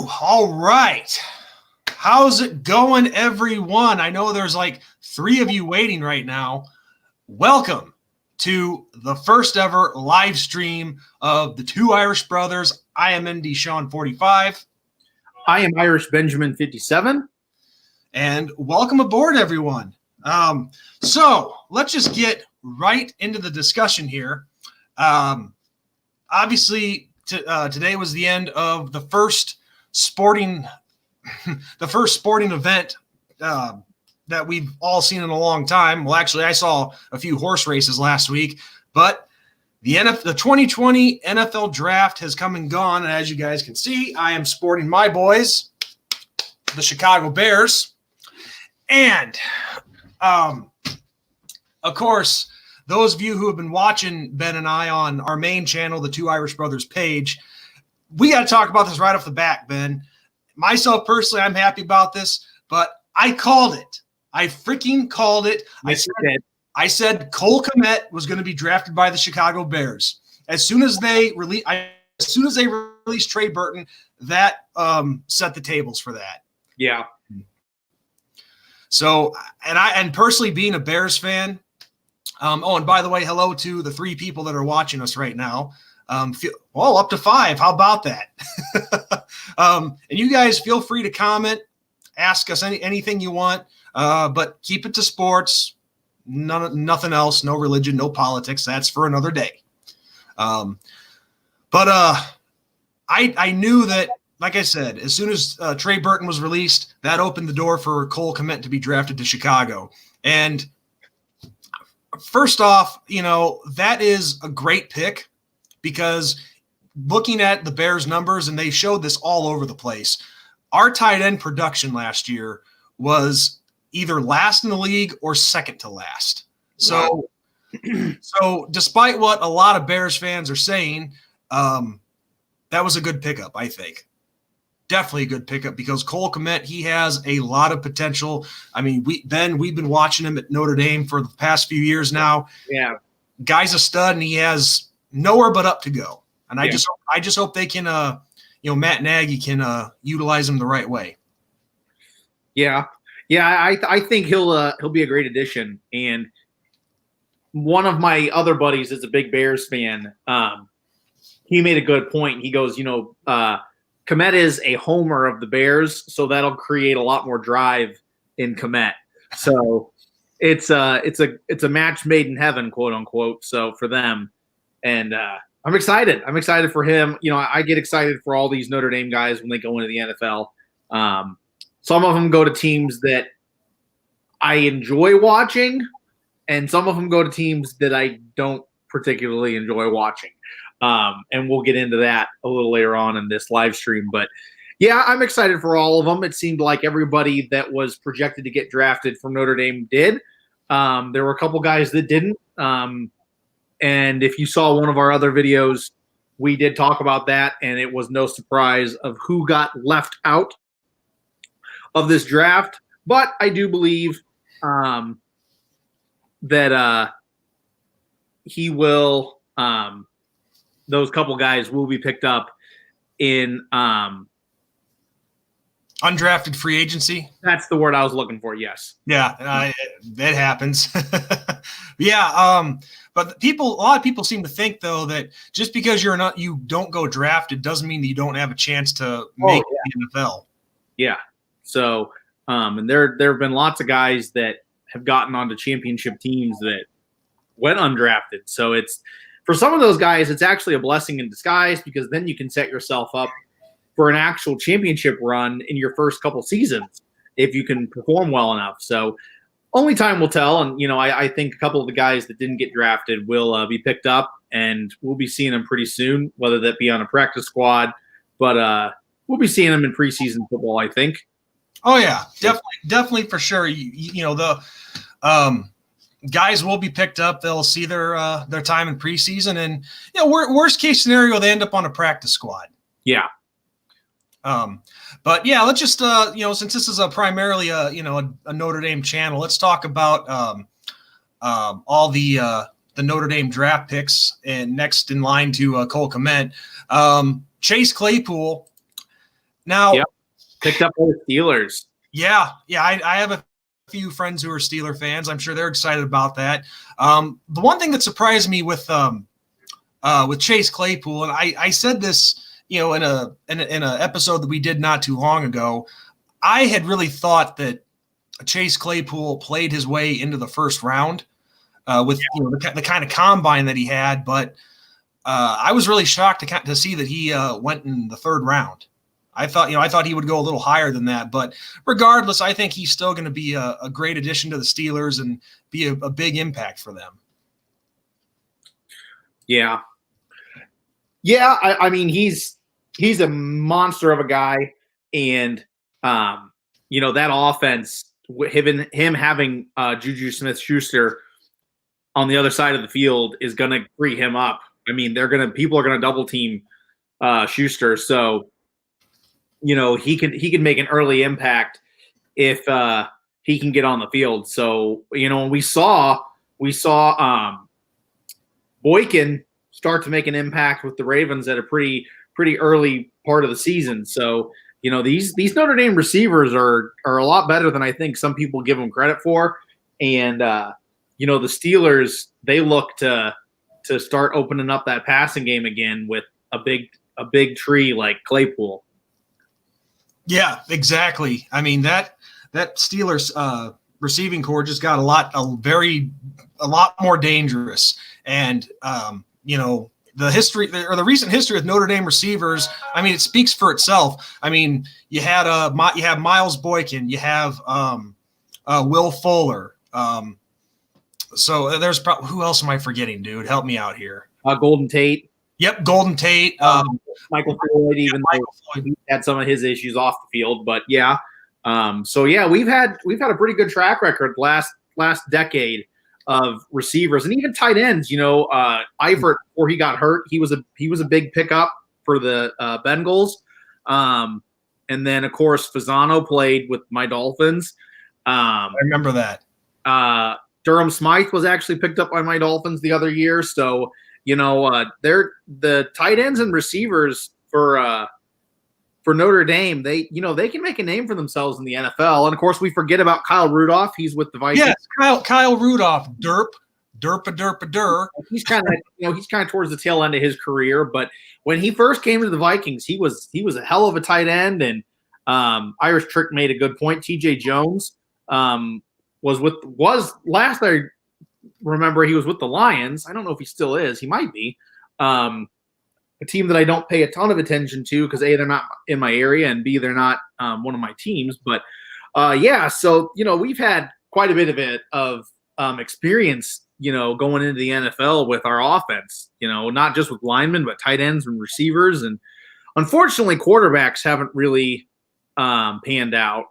All right. How's it going, everyone? I know there's like 3 of you waiting right now. Welcome to the first ever live stream of the two Irish brothers. I am NDSean45. I am IrishBenjamin57. And welcome aboard, everyone. So let's just get right into the discussion here. Obviously, today was the end of the first sporting event that we've all seen in a long time. Well, actually, I saw a few horse races last week, but the 2020 NFL draft has come and gone. And as you guys can see, I am sporting my boys, the Chicago Bears. And, of course, those of you who have been watching Ben and I on our main channel, the Two Irish Brothers page, we got to talk about this right off the bat, Ben. Myself, personally, I'm happy about this, but I called it. I freaking called it. I said Cole Kmet was going to be drafted by the Chicago Bears. As soon as they released Trey Burton, that set the tables for that. Yeah. So, and personally being a Bears fan, and by the way, hello to the 3 people that are watching us right now. Up to 5. How about that? And you guys feel free to comment, ask us anything you want, but keep it to sports. Nothing else. No religion, no politics. That's for another day. I knew that, like I said, as soon as Trey Burton was released, that opened the door for Cole Kmet to be drafted to Chicago. And first off, that is a great pick because looking at the Bears numbers, and they showed this all over the place, our tight end production last year was either last in the league or second to last. Wow. So despite what a lot of Bears fans are saying, that was a good pickup, I think. Definitely a good pickup because Cole Kmet, he has a lot of potential. I mean, we've been watching him at Notre Dame for the past few years now. Yeah. Guy's a stud, and he has nowhere but up to go. And I just hope they can, Matt Nagy can utilize him the right way. Yeah. Yeah. I think he'll be a great addition. And one of my other buddies is a big Bears fan. He made a good point. He goes, Kmet is a homer of the Bears, so that'll create a lot more drive in Kmet. So it's a match made in heaven, quote unquote. So for them, and I'm excited. I'm excited for him. I get excited for all these Notre Dame guys when they go into the NFL. Some of them go to teams that I enjoy watching, and some of them go to teams that I don't particularly enjoy watching. And we'll get into that a little later on in this live stream. But, yeah, I'm excited for all of them. It seemed like everybody that was projected to get drafted from Notre Dame did. There were a couple guys that didn't. And if you saw one of our other videos, we did talk about that, and it was no surprise of who got left out of this draft. But I do believe that he will those couple guys will be picked up in undrafted free agency. That's the word I was looking for. Yes. Yeah, that happens. Yeah. But a lot of people seem to think though that just because you don't go drafted doesn't mean that you don't have a chance to make the NFL. Yeah. So, and there have been lots of guys that have gotten onto championship teams that went undrafted. So for some of those guys, it's actually a blessing in disguise because then you can set yourself up for an actual championship run in your first couple seasons if you can perform well enough. So only time will tell. And, I think a couple of the guys that didn't get drafted will be picked up, and we'll be seeing them pretty soon, whether that be on a practice squad. But we'll be seeing them in preseason football, I think. Oh, yeah, definitely for sure. The guys will be picked up. They'll see their time in preseason, and worst case scenario, they end up on a practice squad. Yeah. But yeah, let's just since this is primarily a Notre Dame channel, let's talk about all the Notre Dame draft picks and next in line to Cole Kmet, Chase Claypool. Now, Yep. Picked up by the Steelers. Yeah, I have a few friends who are Steeler fans. I'm sure they're excited about that. The one thing that surprised me with Chase Claypool, and I said this, in a episode that we did not too long ago, I had really thought that Chase Claypool played his way into the first round with the kind of combine that he had, but I was really shocked to see that he went in the third round. I thought he would go a little higher than that, but regardless, I think he's still going to be a great addition to the Steelers and be a big impact for them. Yeah. Yeah, I mean, he's a monster of a guy, and that offense, him having Juju Smith-Schuster on the other side of the field is going to free him up. I mean, people are going to double team Schuster, so he can make an early impact if he can get on the field. So we saw Boykin start to make an impact with the Ravens at a pretty early part of the season. So these Notre Dame receivers are a lot better than I think some people give them credit for. And the Steelers, they look to start opening up that passing game again with a big tree like Claypool. Yeah, exactly. I mean, that Steelers receiving core just got a lot more dangerous. And the history or the recent history of Notre Dame receivers, I mean, it speaks for itself. I mean, you have Miles Boykin, you have Will Fuller. So there's who else am I forgetting, dude? Help me out here. Golden Tate. Yep, Golden Tate. Michael Floyd, even though he had some of his issues off the field, but yeah. So yeah, we've had a pretty good track record last decade of receivers and even tight ends. Eifert, before he got hurt, he was a big pickup for the Bengals. And then of course Fasano played with my Dolphins. I remember that. Durham Smythe was actually picked up by my Dolphins the other year. So they're the tight ends and receivers for Notre Dame. They can make a name for themselves in the NFL. And of course, we forget about Kyle Rudolph. He's with the Vikings. Yes, Kyle Rudolph, derp. He's kind of towards the tail end of his career. But when he first came to the Vikings, he was a hell of a tight end. And Irish Trick made a good point. T.J. Jones was last I remember he was with the Lions. I don't know if he still is. He might be. A team that I don't pay a ton of attention to because A, they're not in my area, and B, they're not one of my teams. But so we've had quite a bit of experience, going into the NFL with our offense. Not just with linemen, but tight ends and receivers, and unfortunately, quarterbacks haven't really panned out.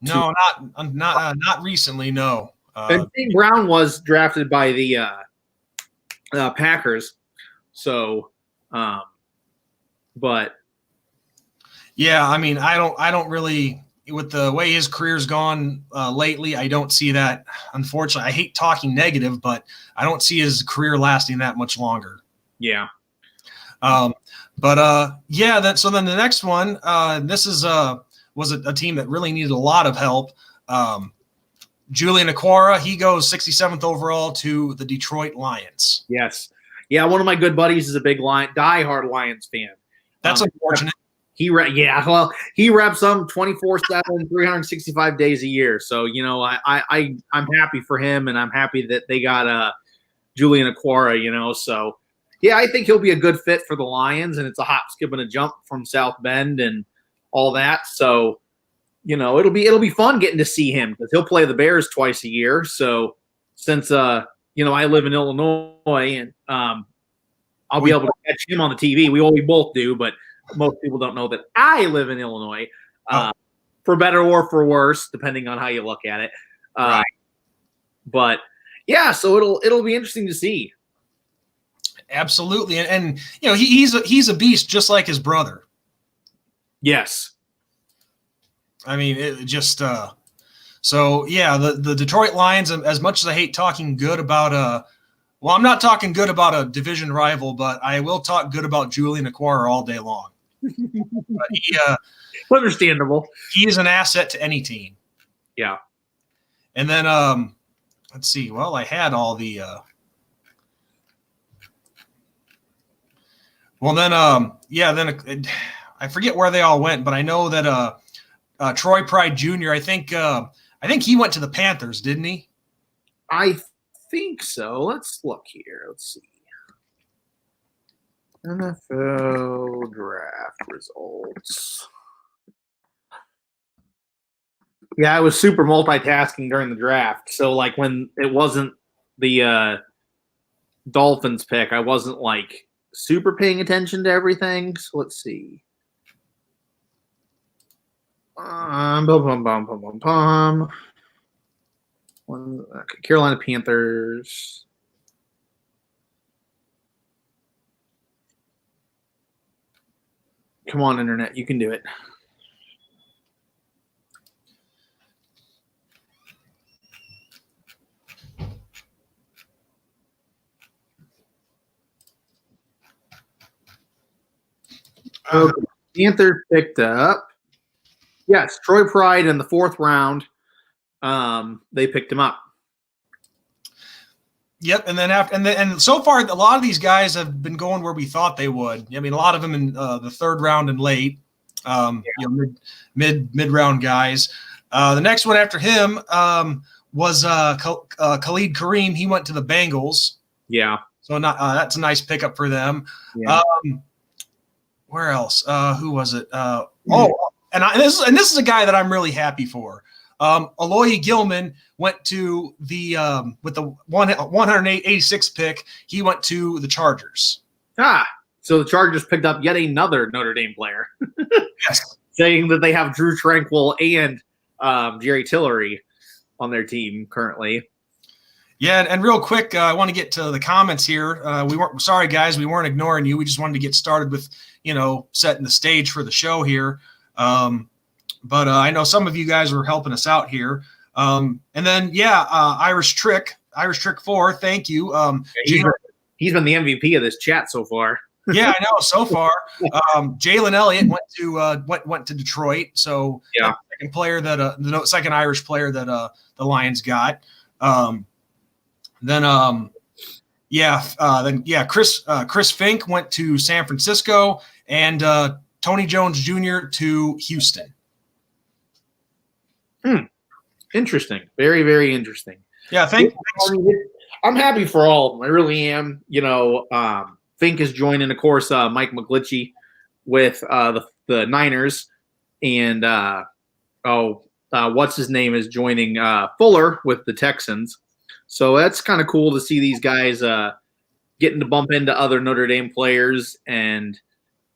No, not recently. No. And St. Brown was drafted by the Packers, so. But yeah, I mean, I don't really, with the way his career's gone lately, I don't see that. Unfortunately, I hate talking negative, but I don't see his career lasting that much longer. Yeah. So then the next one, this was a team that really needed a lot of help. Julian Okwara, he goes 67th overall to the Detroit Lions. Yes. Yeah, one of my good buddies is a big diehard Lions fan. That's unfortunate. He reps them 24/7, 365 days a year. So I'm happy for him, and I'm happy that they got Julian Okwara. So yeah, I think he'll be a good fit for the Lions, and it's a hop, skip, and a jump from South Bend and all that. So it'll be fun getting to see him because he'll play the Bears twice a year. So since I live in Illinois, and I'll be able to catch him on the TV. We both do, but most people don't know that I live in Illinois, for better or for worse, depending on how you look at it. Right. But yeah, so it'll be interesting to see. Absolutely, and he's a beast just like his brother. Yes. I mean, it just so yeah, the Detroit Lions, as much as I hate talking good about I'm not talking good about a division rival, but I will talk good about Julian Okwara all day long. But Understandable. he is an asset to any team. Yeah. And then let's see. Well, I had all the then I forget where they all went, but I know that Troy Pride Jr., I think he went to the Panthers, didn't he? I think so. Let's look here. Let's see. NFL draft results. Yeah, I was super multitasking during the draft. So, like, when it wasn't the Dolphins pick, I wasn't, like, super paying attention to everything. So, let's see. Carolina Panthers. Come on, Internet. You can do it. Okay. Panthers picked up. Yes, Troy Pride in the 4th round. They picked him up. Yep, and then and so far a lot of these guys have been going where we thought they would. I mean, a lot of them in the 3rd round and late, mid round guys. The next one after him was Khalid Kareem. He went to the Bengals. Yeah, so that's a nice pickup for them. Yeah. Where else? Who was it? This is a guy that I'm really happy for. Aloy Gilman went to the with the 186th pick. He went to the Chargers. So the Chargers picked up yet another Notre Dame player. Yes, saying that they have Drew Tranquill and Jerry Tillery on their team currently. Yeah, and real quick, I want to get to the comments here. Sorry guys, we weren't ignoring you. We just wanted to get started with setting the stage for the show here. But I know some of you guys were helping us out here. And then, Irish Trick 4, thank you. He's been the MVP of this chat so far. Yeah, I know so far. Jalen Elliott went to Detroit, so yeah, second player that the second Irish player that the Lions got. Chris Fink went to San Francisco, and Tony Jones Jr. to Houston. Interesting. Very, very interesting. Yeah, thanks. I'm happy for all of them. I really am. Fink is joining, of course, Mike McGlinchey with the Niners, and what's his name is joining Fuller with the Texans. So that's kind of cool to see these guys getting to bump into other Notre Dame players, and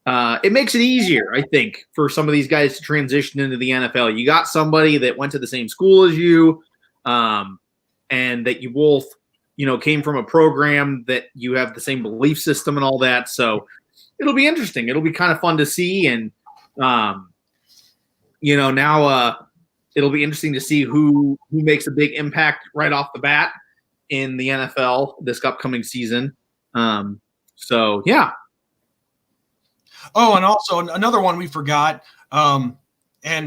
it makes it easier, I think, for some of these guys to transition into the NFL. You got somebody that went to the same school as you, and that you both, came from a program that you have the same belief system and all that. So it'll be interesting. It'll be kind of fun to see. And, now it'll be interesting to see who makes a big impact right off the bat in the NFL this upcoming season. So, yeah. Oh, and also another one we forgot, and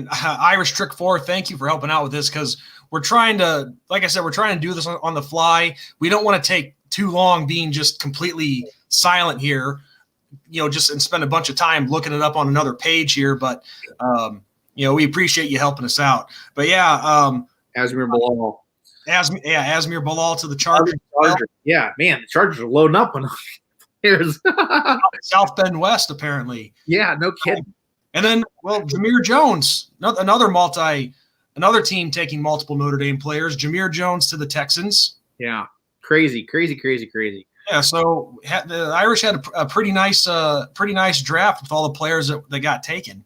Irish Trick 4, thank you for helping out with this, because we're trying to, like I said, we're trying to do this on the fly. We don't want to take too long being just completely silent here, just and spend a bunch of time looking it up on another page here. But, we appreciate you helping us out. But, Asmir Bilal. Asmir Bilal to the Chargers. Yeah, man, the Chargers are loading up on players. South Bend West, apparently. Yeah, no kidding. And then, Jameer Jones, another team taking multiple Notre Dame players. Jameer Jones to the Texans. Yeah, crazy. Yeah, so the Irish had a pretty nice draft with all the players that got taken.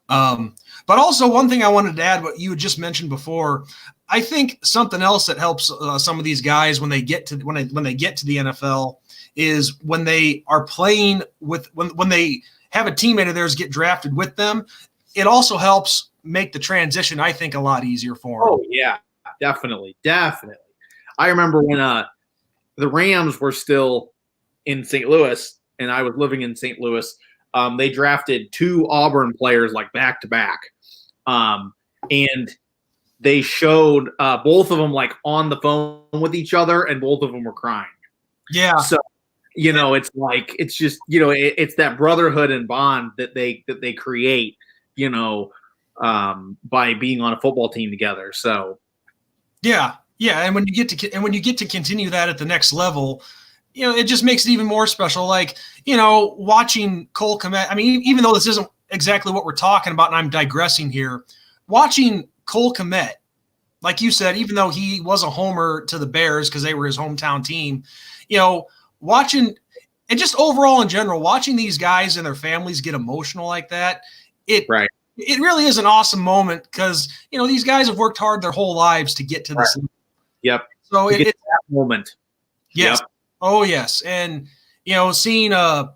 But also one thing I wanted to add, what you had just mentioned before, I think something else that helps some of these guys when they get to the NFL is when they are playing with when they have a teammate of theirs get drafted with them. It also helps make the transition, I think, a lot easier for them. Oh yeah, definitely. I remember when the Rams were still in St. Louis and I was living in St. Louis. they drafted 2 Auburn players like back to back, and they showed both of them like on the phone with each other, and both of them were crying. Yeah. So, it's like, it's just, it's that brotherhood and bond that they create, by being on a football team together. So, yeah. And when you get to continue that at the next level, it just makes it even more special. Like, watching Cole Kmet. I mean, even though this isn't exactly what we're talking about, and I'm digressing here, watching Cole Kmet, like you said, even though he was a homer to the Bears because they were his hometown team, watching, and just overall in general, watching these guys and their families get emotional like that, it really is an awesome moment because, these guys have worked hard their whole lives to get to this. Right. Yep. So it's that moment. Yes. Yep. Oh, yes. And, seeing Kmet,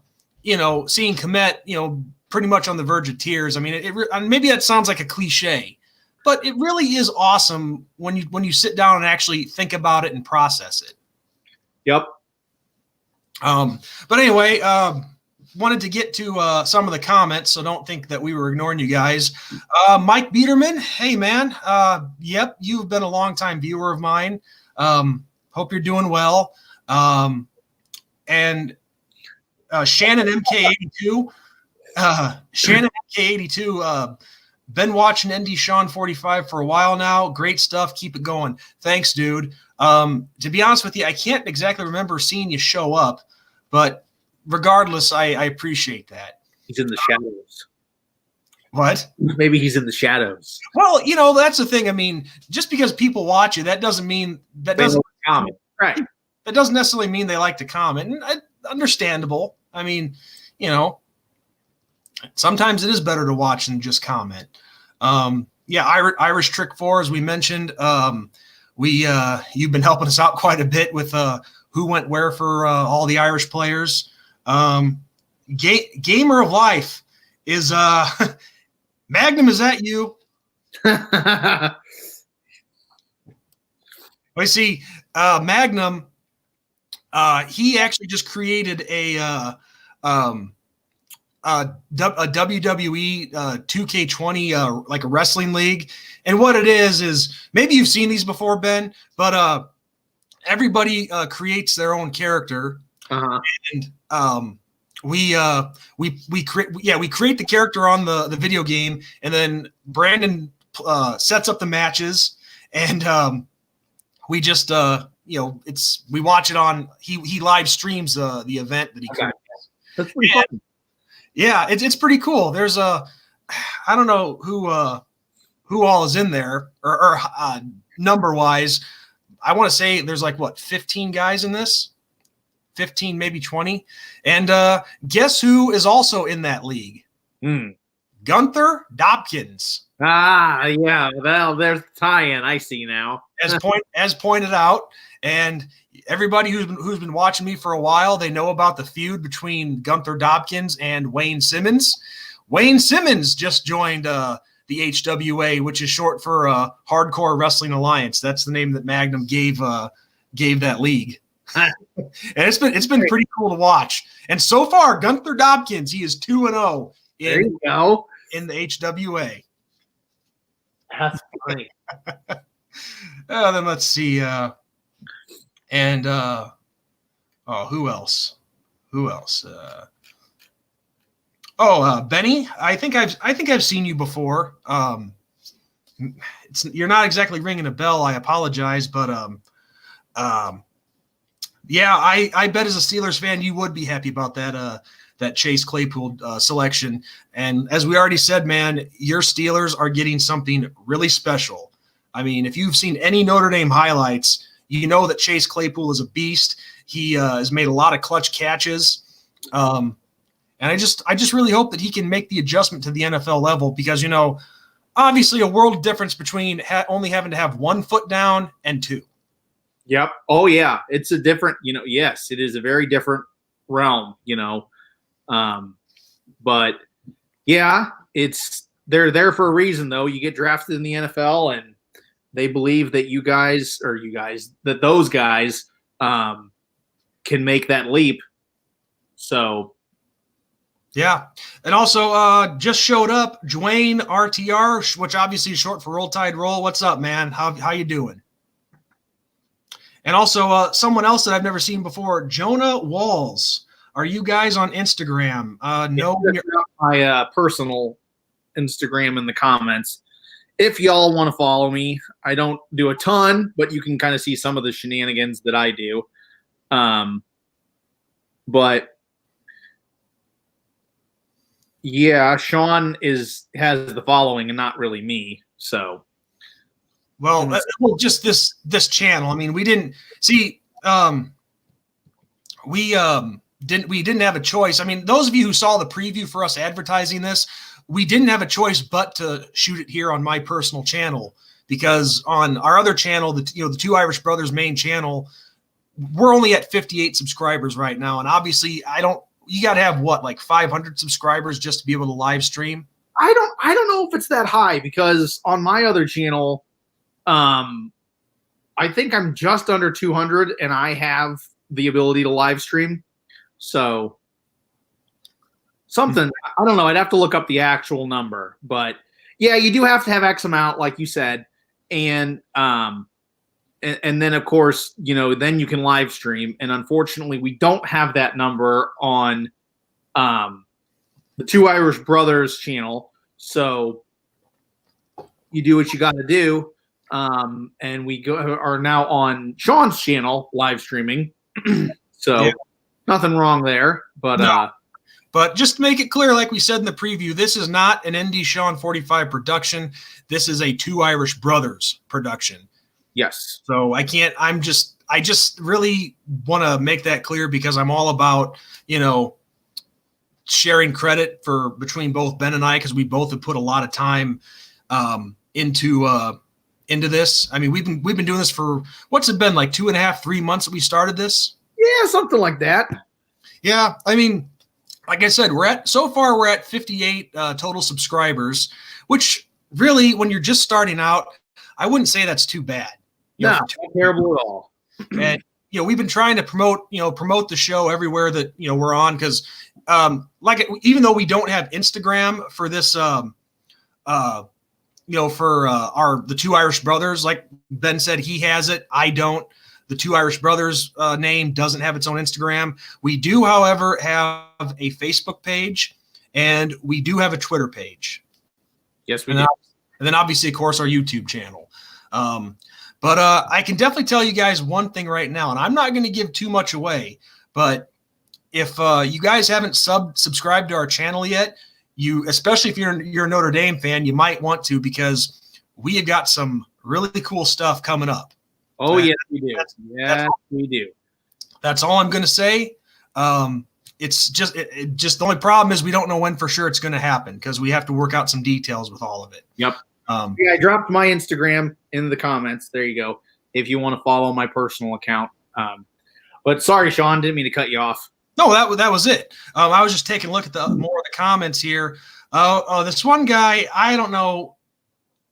pretty much on the verge of tears. I mean, maybe that sounds like a cliche, but it really is awesome when you sit down and actually think about it and process it. Yep. But anyway, wanted to get to some of the comments, so don't think that we were ignoring you guys. Mike Biederman, hey man, yep, you've been a longtime viewer of mine. Hope you're doing well. And Shannon MK82, been watching NDSean45 for a while now. Great stuff. Keep it going. Thanks, dude. To be honest with you, I can't exactly remember seeing you show up, but regardless, I appreciate that. He's in the shadows. What? Maybe he's in the shadows. Well, that's the thing. I mean, just because people watch you, that doesn't mean that doesn't comment. Right. That doesn't necessarily mean they like to comment. And understandable. I mean, sometimes it is better to watch than just comment. Irish Trick 4, as we mentioned, you've been helping us out quite a bit with who went where for all the Irish players. Gamer of Life is Magnum. Is that you? I see. Magnum. He actually just created a WWE 2K20 like a wrestling league, and what it is maybe you've seen these before, Ben, but everybody creates their own character, and we create the character on the video game, and then Brandon sets up the matches, and we just we watch it on he live streams the event that he creates. That's pretty fun. Yeah, it's pretty cool. There's I don't know who all is in there or number wise. I want to say there's like 15 guys in this, 15 maybe 20, and guess who is also in that league? Gunther Dobkins. Yeah. Well, there's the tie-in. I see now. as pointed out, and everybody who's been watching me for a while, they know about the feud between Gunther Dobkins and Wayne Simmons. Wayne Simmons just joined the HWA, which is short for Hardcore Wrestling Alliance. That's the name that Magnum gave that league. And it's been pretty cool to watch. And so far, Gunther Dobkins, he is 2-0 in the HWA. That's funny. Then let's see. Who else? Benny. I think I've seen you before. You're not exactly ringing a bell. I apologize, but I bet as a Steelers fan you would be happy about that Chase Claypool selection. And as we already said, man, your Steelers are getting something really special. I mean, if you've seen any Notre Dame highlights, you know that Chase Claypool is a beast. He has made a lot of clutch catches. And I just really hope that he can make the adjustment to the NFL level because, obviously a world difference between only having to have 1 foot down and 2. Yep. Oh, yeah. It's a different, yes, it is a very different realm, but yeah, they're there for a reason though. You get drafted in the NFL and they believe that those guys can make that leap. So Yeah. And also just showed up Dwayne RTR, which obviously is short for Roll Tide Roll. What's up, man? How you doing? And also someone else that I've never seen before, Jonah Walls. Are you guys on Instagram? No. My personal Instagram in the comments. If y'all want to follow me, I don't do a ton, but you can kind of see some of the shenanigans that I do. But yeah, Sean has the following and not really me. So, well, just this channel. I mean, we didn't see. We didn't have a choice. I mean, those of you who saw the preview for us advertising this, we didn't have a choice but to shoot it here on my personal channel, because on our other channel, the Two Irish Brothers main channel, we're only at 58 subscribers right now, and obviously you got to have what, like 500 subscribers just to be able to live stream. I don't know if it's that high, because on my other channel, I think I'm just under 200 and I have the ability to live stream. So something, I don't know. I'd have to look up the actual number, but yeah, you do have to have X amount, like you said. And then of course, then you can live stream. And unfortunately we don't have that number on, the Two Irish Brothers channel. So you do what you got to do. And we are now on Sean's channel live streaming. So yeah. Nothing wrong there, but no. But just to make it clear, like we said in the preview, this is not an NDSean45 production. This is a Two Irish Brothers production. Yes. So I just really want to make that clear, because I'm all about, sharing credit between both Ben and I, because we both have put a lot of time into this. I mean, we've been doing this for, what's it been, like 2.5, 3 months that we started this? Yeah, something like that. Yeah, I mean, like I said, we're at 58 total subscribers, which really, when you're just starting out, I wouldn't say that's too bad. Not terrible at all. And we've been trying to promote the show everywhere that we're on, because even though we don't have Instagram for this, for the Two Irish Brothers, like Ben said, he has it. I don't. The Two Irish Brothers name doesn't have its own Instagram. We do, however, have a Facebook page, and we do have a Twitter page. Yes, we do. And then obviously, of course, our YouTube channel. But I can definitely tell you guys one thing right now, and I'm not going to give too much away, but if you guys haven't subscribed to our channel yet, especially if you're a Notre Dame fan, you might want to, because we have got some really cool stuff coming up. Oh, yes, we do. Yes, we do. That's all I'm going to say. It's just the only problem is we don't know when for sure it's going to happen, because we have to work out some details with all of it. Yep. Yeah, I dropped my Instagram in the comments. There you go. If you want to follow my personal account. But sorry, Sean, didn't mean to cut you off. No, that was it. I was just taking a look at more of the comments here. This one guy, I don't know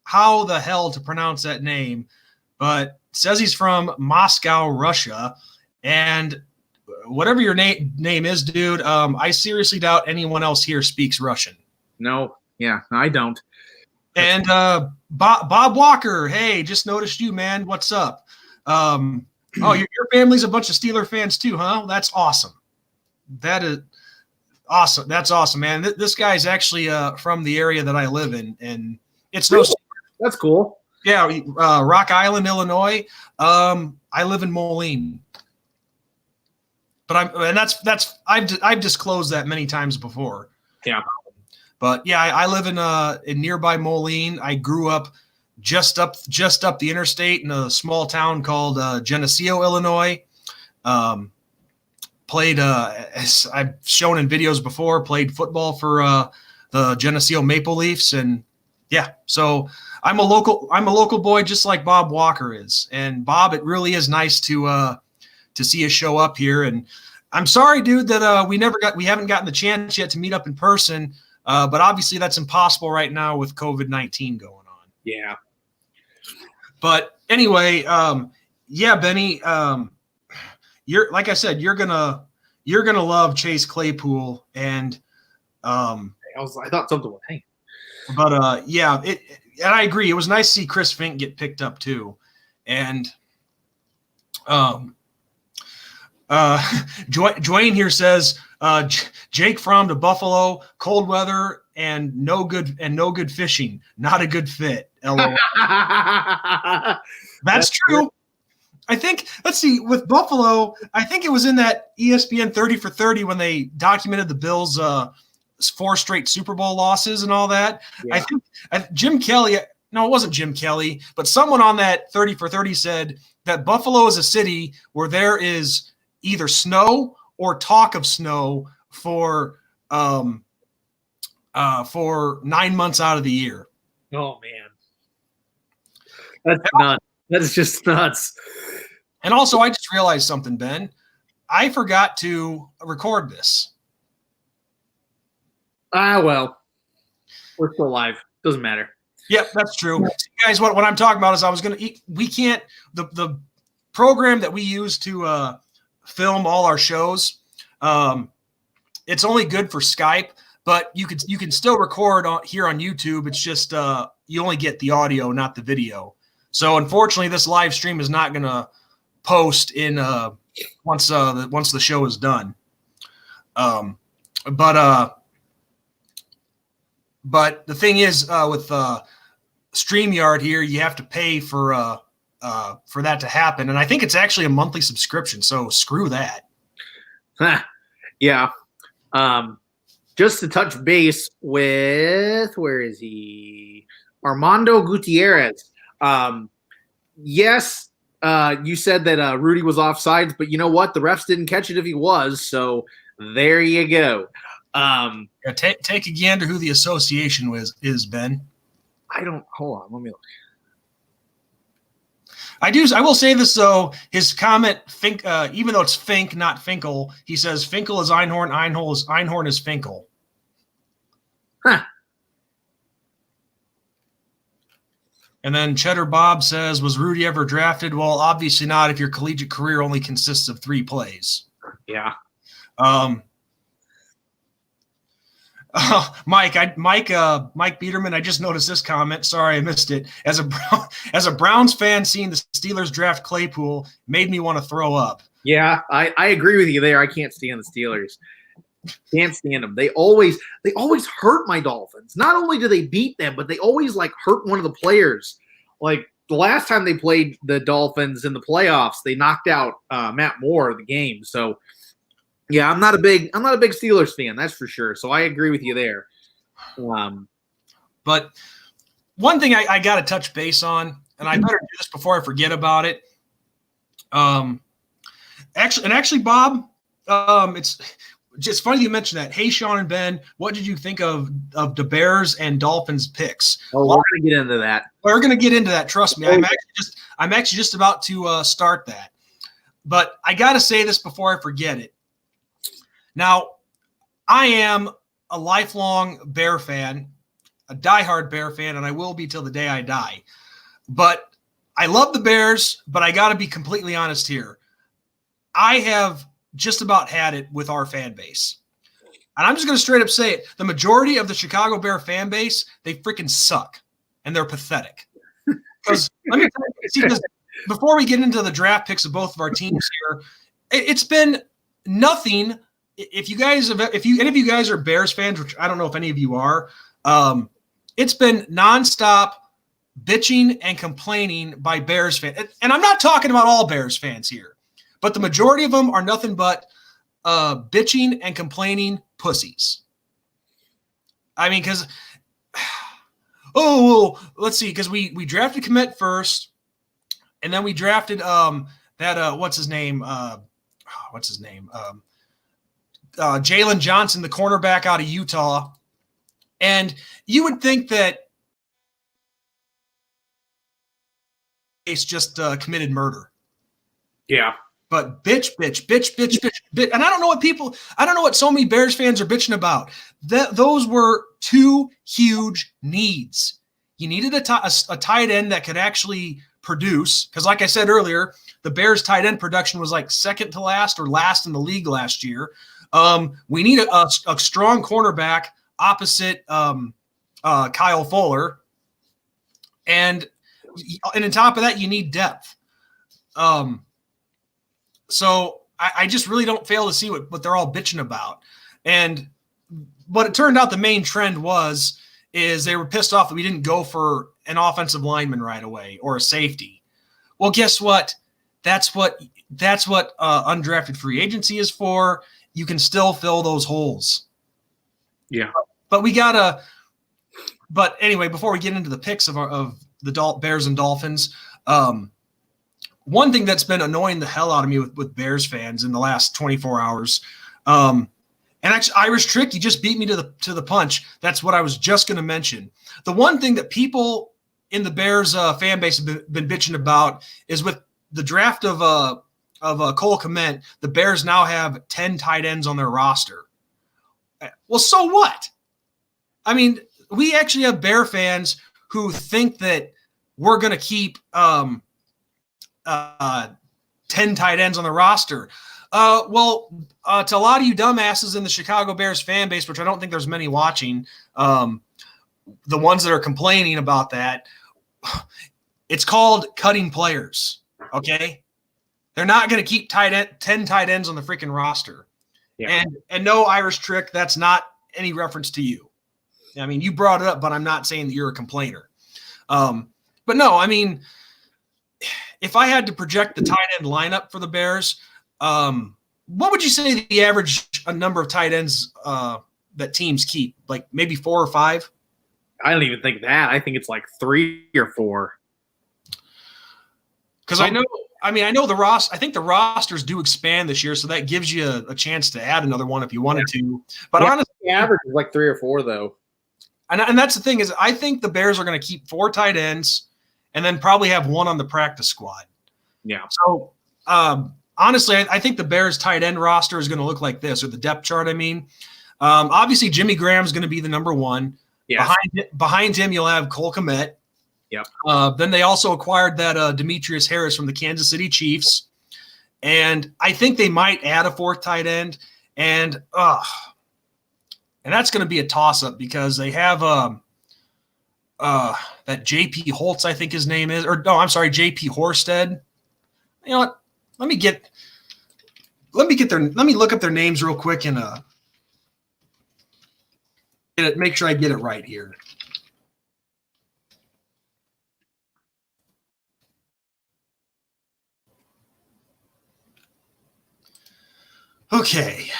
how the hell to pronounce that name, but says he's from Moscow, Russia. And whatever your name is, dude, I seriously doubt anyone else here speaks Russian. No, yeah, I don't. And Bob Walker, hey, just noticed you, man. What's up? Your family's a bunch of Steeler fans too, huh? That's awesome. That is awesome. That's awesome, man. This guy's actually from the area that I live in, and it's no. That's cool. Yeah, Rock Island, Illinois. I live in Moline, but I've disclosed that many times before. Yeah. But yeah, I live in nearby Moline. I grew up just up the interstate in a small town called Geneseo, Illinois. Played, as I've shown in videos before, played football for the Geneseo Maple Leafs, and yeah, so I'm a local boy, just like Bob Walker is. And Bob, it really is nice to see you show up here. And I'm sorry, dude, that we haven't gotten the chance yet to meet up in person. But obviously that's impossible right now with COVID-19 going on. Yeah. But anyway, yeah, Benny, you're, like I said, you're gonna love Chase Claypool, and I thought something was hanging. But yeah, and I agree. It was nice to see Chris Fink get picked up too, and Dwayne here says Jake Fromm to Buffalo, cold weather and no good fishing, not a good fit. LOL. That's true. Good. I think, let's see, with Buffalo, I think it was in that ESPN 30 for 30 when they documented the Bills' 4 straight Super Bowl losses and all that. Yeah. I think Jim Kelly, no, it wasn't Jim Kelly, but someone on that 30 for 30 said that Buffalo is a city where there is either snow or talk of snow for 9 months out of the year. Oh, man. That's nuts. That is just nuts. And also, I just realized something, Ben. I forgot to record this. Well, we're still live. Doesn't matter. Yep, that's true. So guys, what I'm talking about is I was going to – we can't – the program that we use to film all our shows, it's only good for Skype, but you can still record here on YouTube. It's just you only get the audio, not the video. So unfortunately, this live stream is not going to post in once the show is done. But the thing is, with StreamYard here, you have to pay for that to happen, and I think it's actually a monthly subscription. So screw that. Yeah. Just to touch base with, where is he? Armando Gutierrez. Yes, you said that Rudy was offsides, but you know what? The refs didn't catch it if he was, so there you go. Yeah, take a gander who the association is, Ben. Hold on, let me look. I will say this though, his comment, even though it's Fink, not Finkel, he says Finkel is Einhorn, Einhorn is Finkel. Huh. And then Cheddar Bob says, was Rudy ever drafted? Well, obviously not if your collegiate career only consists of 3 plays. Yeah. Mike Biederman, I just noticed this comment. Sorry, I missed it. As a Browns fan, seeing the Steelers draft Claypool made me want to throw up. Yeah, I agree with you there. I can't stand the Steelers. Can't stand them. They always hurt my Dolphins. Not only do they beat them, but they always hurt one of the players. Like the last time they played the Dolphins in the playoffs, they knocked out Matt Moore of the game. So yeah, I'm not a big Steelers fan, that's for sure. So I agree with you there. But one thing I got to touch base on, and I better do this before I forget about it. Actually, Bob, it's just funny you mentioned that. Hey, Sean and Ben, what did you think of the Bears and Dolphins picks? Oh, we're gonna get into that. We're gonna get into that. Trust me. I'm actually just about to start that. But I got to say this before I forget it. Now, I am a lifelong Bear fan, a diehard Bear fan, and I will be till the day I die. But I love the Bears, but I got to be completely honest here. I have just about had it with our fan base. And I'm just going to straight up say it. The majority of the Chicago Bear fan base, they freaking suck, and they're pathetic. Because let me see, because before we get into the draft picks of both of our teams here, it's been nothing. If any of you guys are Bears fans, which I don't know if any of you are, it's been nonstop bitching and complaining by Bears fans. And I'm not talking about all Bears fans here, but the majority of them are nothing but bitching and complaining pussies. I mean, because let's see, because we drafted Kmet first, and then we drafted what's his name? Jalen Johnson, the cornerback out of Utah. And you would think that it's just committed murder. Yeah. But bitch. And I don't know what so many Bears fans are bitching about. Those were 2 huge needs. You needed a tight end that could actually produce, because like I said earlier, the Bears tight end production was like second to last or last in the league last year. We need a strong cornerback opposite Kyle Fuller. And on top of that, you need depth. So I just really don't fail to see what they're all bitching about. And what it turned out the main trend is they were pissed off that we didn't go for an offensive lineman right away or a safety. Well, guess what? That's what undrafted free agency is for. You can still fill those holes. Yeah. But anyway, before we get into the picks of the Bears and Dolphins, one thing that's been annoying the hell out of me with Bears fans in the last 24 hours, and actually Irish Trick, you just beat me to the punch. That's what I was just going to mention. The one thing that people in the Bears fan base have been bitching about is with the draft of Cole Kmet, the Bears now have 10 tight ends on their roster. Well, so what? I mean, we actually have Bear fans who think that we're going to keep 10 tight ends on the roster. To a lot of you dumbasses in the Chicago Bears fan base, which I don't think there's many watching, the ones that are complaining about that, it's called cutting players, okay? They're not going to keep 10 tight ends on the freaking roster. Yeah. And no, Irish Trick, that's not any reference to you. I mean, you brought it up, but I'm not saying that you're a complainer. But no, I mean, if I had to project the tight end lineup for the Bears, what would you say the average number of tight ends that teams keep? Like maybe 4 or 5? I don't even think that. I think it's like 3 or 4. Because I know the roster. I think the rosters do expand this year, so that gives you a chance to add another one if you wanted to. But honestly, the average is like 3 or 4, though. And that's the thing is, I think the Bears are going to keep 4 tight ends, and then probably have 1 on the practice squad. Yeah. So honestly, I think the Bears tight end roster is going to look like this, or the depth chart. I mean, obviously Jimmy Graham's going to be the number 1. Yeah. Behind him, you'll have Cole Kmet. Yep. Then they also acquired that Demetrius Harris from the Kansas City Chiefs. And I think they might add a 4th tight end. And that's going to be a toss-up because they have that J.P. Holtz, I think his name is. Or no, I'm sorry, J.P. Horsted. You know what? Let me look up their names real quick and make sure I get it right here. Okay.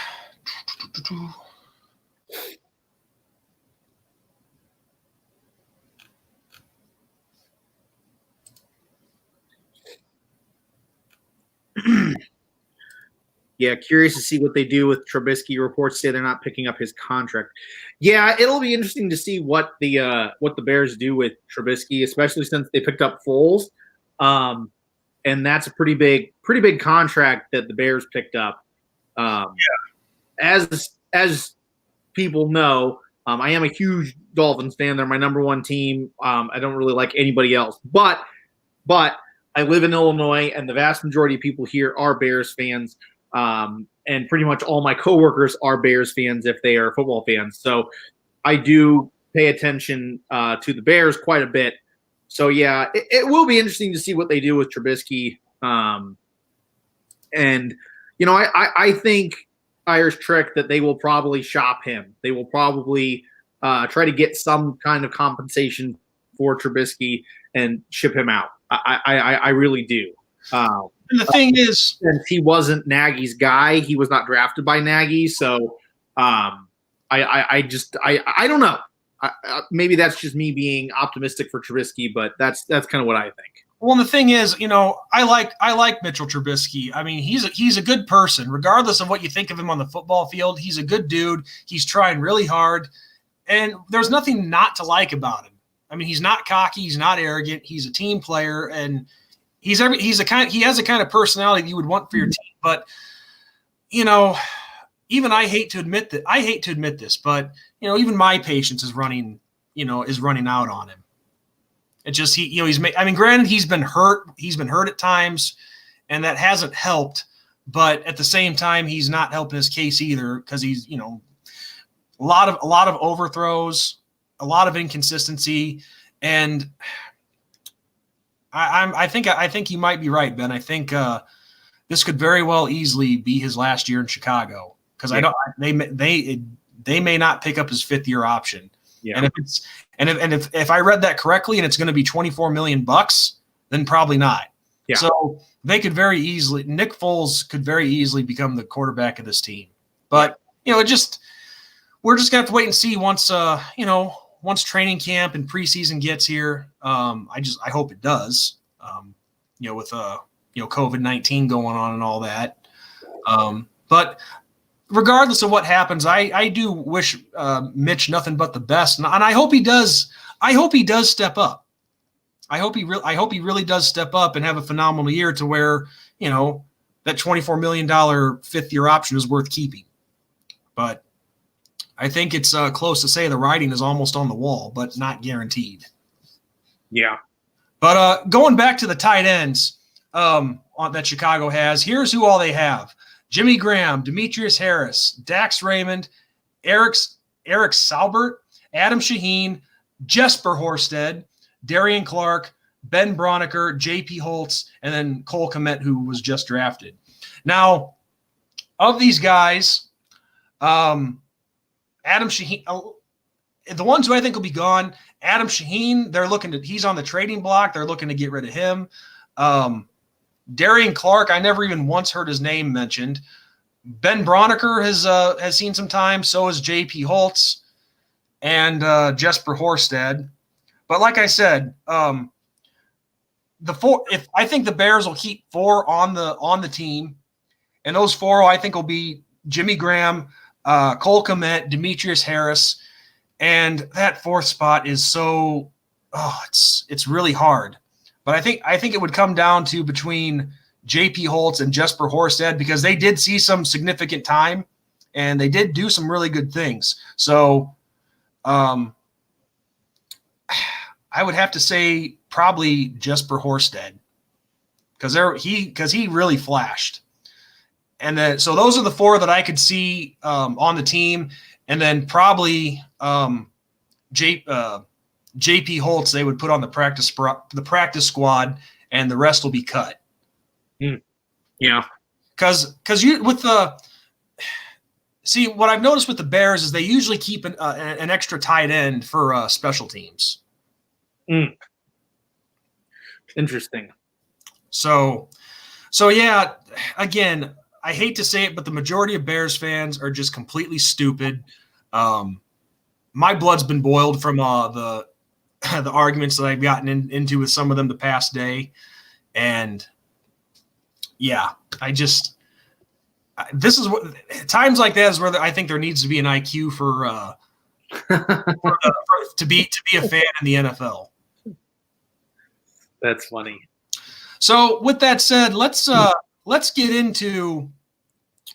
Yeah, curious to see what they do with Trubisky. Reports say they're not picking up his contract. Yeah, it'll be interesting to see what the Bears do with Trubisky, especially since they picked up Foles, and that's a pretty big contract that the Bears picked up. As people know, I am a huge Dolphins fan. They're my number 1 team. I don't really like anybody else, but I live in Illinois, and the vast majority of people here are Bears fans. And pretty much all my coworkers are Bears fans if they are football fans. So I do pay attention to the Bears quite a bit. So yeah, it will be interesting to see what they do with Trubisky. And you know, I think Irish Trick that they will probably shop him. They will probably try to get some kind of compensation for Trubisky and ship him out. I really do. And the thing is, since he wasn't Nagy's guy, he was not drafted by Nagy. So I don't know. Maybe that's just me being optimistic for Trubisky, but that's kind of what I think. Well, and the thing is, you know, I like Mitchell Trubisky. I mean, he's a good person, regardless of what you think of him on the football field. He's a good dude. He's trying really hard, and there's nothing not to like about him. I mean, he's not cocky. He's not arrogant. He's a team player, and he has a kind of personality that you would want for your team. But you know, even I hate to admit this, but you know, even my patience is running out on him. It just granted he's been hurt at times, and that hasn't helped. but at the same time, he's not helping his case either because he's, you know, a lot of overthrows, a lot of inconsistency, and I think you might be right, Ben. I think this could very well easily be his last year in Chicago because they may not pick up his 5th-year option. Yeah. And if I read that correctly, and it's going to be $24 million, then probably not. Yeah. So they could very easily, Nick Foles could very easily become the quarterback of this team. But you know, we're just gonna have to wait and see once once training camp and preseason gets here. I hope it does. With COVID-19 going on and all that. But regardless of what happens, I do wish Mitch nothing but the best, and I hope he does. I hope he does step up. I hope he really does step up and have a phenomenal year to where, you know, that $24 million 5th-year option is worth keeping. But I think it's close to say the writing is almost on the wall, but not guaranteed. Yeah. But going back to the tight ends that Chicago has, here's who all they have: Jimmy Graham, Demetrius Harris, Dax Raymond, Eric Saubert, Adam Shaheen, Jesper Horsted, Darian Clark, Ben Broniker, J.P. Holtz, and then Cole Kmet, who was just drafted. Now, of these guys, Adam Shaheen, the ones who I think will be gone, Adam Shaheen, he's on the trading block. They're looking to get rid of him. Darian Clark, I never even once heard his name mentioned. Ben Broniker has seen some time. So has J.P. Holtz and Jesper Horsted. But like I said, I think the Bears will keep 4 on the team, and those 4 I think will be Jimmy Graham, Cole Kmet, Demetrius Harris, and that 4th spot is it's really hard. But I think it would come down to between J.P. Holtz and Jesper Horsted because they did see some significant time and they did do some really good things. So, I would have to say probably Jesper Horsted because he really flashed. And then so those are the 4 that I could see on the team, and then probably J.P. Holtz they would put on the practice squad, and the rest will be cut. Yeah, because what I've noticed with the Bears is they usually keep an extra tight end for special teams. Interesting. So yeah, again, I hate to say it, but the majority of Bears fans are just completely stupid. My blood's been boiled from the arguments that I've gotten into with some of them the past day. And yeah, this is what times like that is where I think there needs to be an IQ to be a fan in the NFL. That's funny. So with that said, let's get into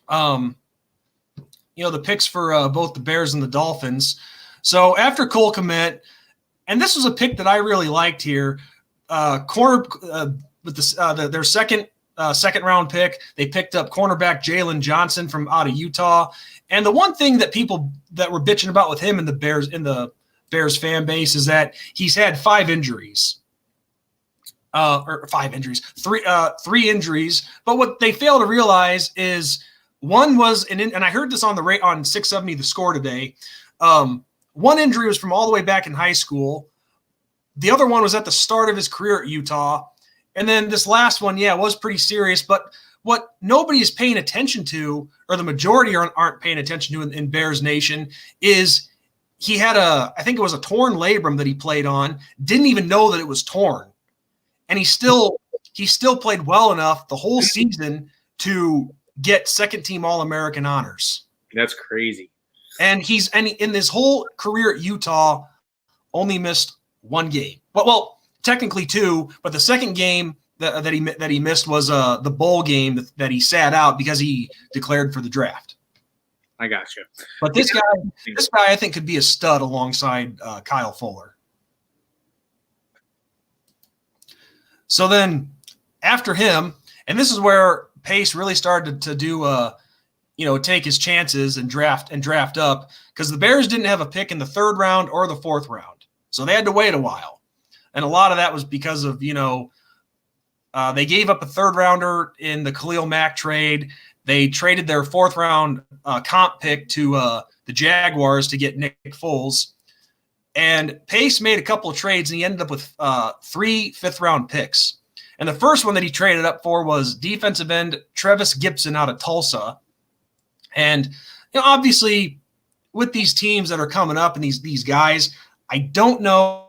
the picks for both the Bears and the Dolphins. So after Cole Kmet, and this was a pick that I really liked here, with their second round pick, they picked up cornerback Jalen Johnson from out of Utah. And the one thing that people that were bitching about with him in the Bears fan base is that he's had 5 injuries. Three injuries. But what they fail to realize is one was and I heard this on 670 The Score today. One injury was from all the way back in high school. The other one was at the start of his career at Utah. And then this last one, was pretty serious. But what nobody is paying attention to, or the majority aren't paying attention to in Bears Nation, is he had I think it was a torn labrum that he played on, didn't even know that it was torn. And he still played well enough the whole season to get second-team All-American honors. That's crazy. And he's in this whole career at Utah only missed 1 game. Well, technically 2, but the second game that he missed was the bowl game that he sat out because he declared for the draft. I got you. But this guy I think could be a stud alongside Kyle Fuller. So then after him, and this is where Pace really started to do take his chances and draft up, because the Bears didn't have a pick in the 3rd round or the 4th round. So they had to wait a while. And a lot of that was because of, they gave up a 3rd rounder in the Khalil Mack trade. They traded their 4th round comp pick to the Jaguars to get Nick Foles. And Pace made a couple of trades, and he ended up with 3 5th round picks. And the first one that he traded up for was defensive end Trevis Gibson out of Tulsa. And obviously, with these teams that are coming up and these guys, I don't know.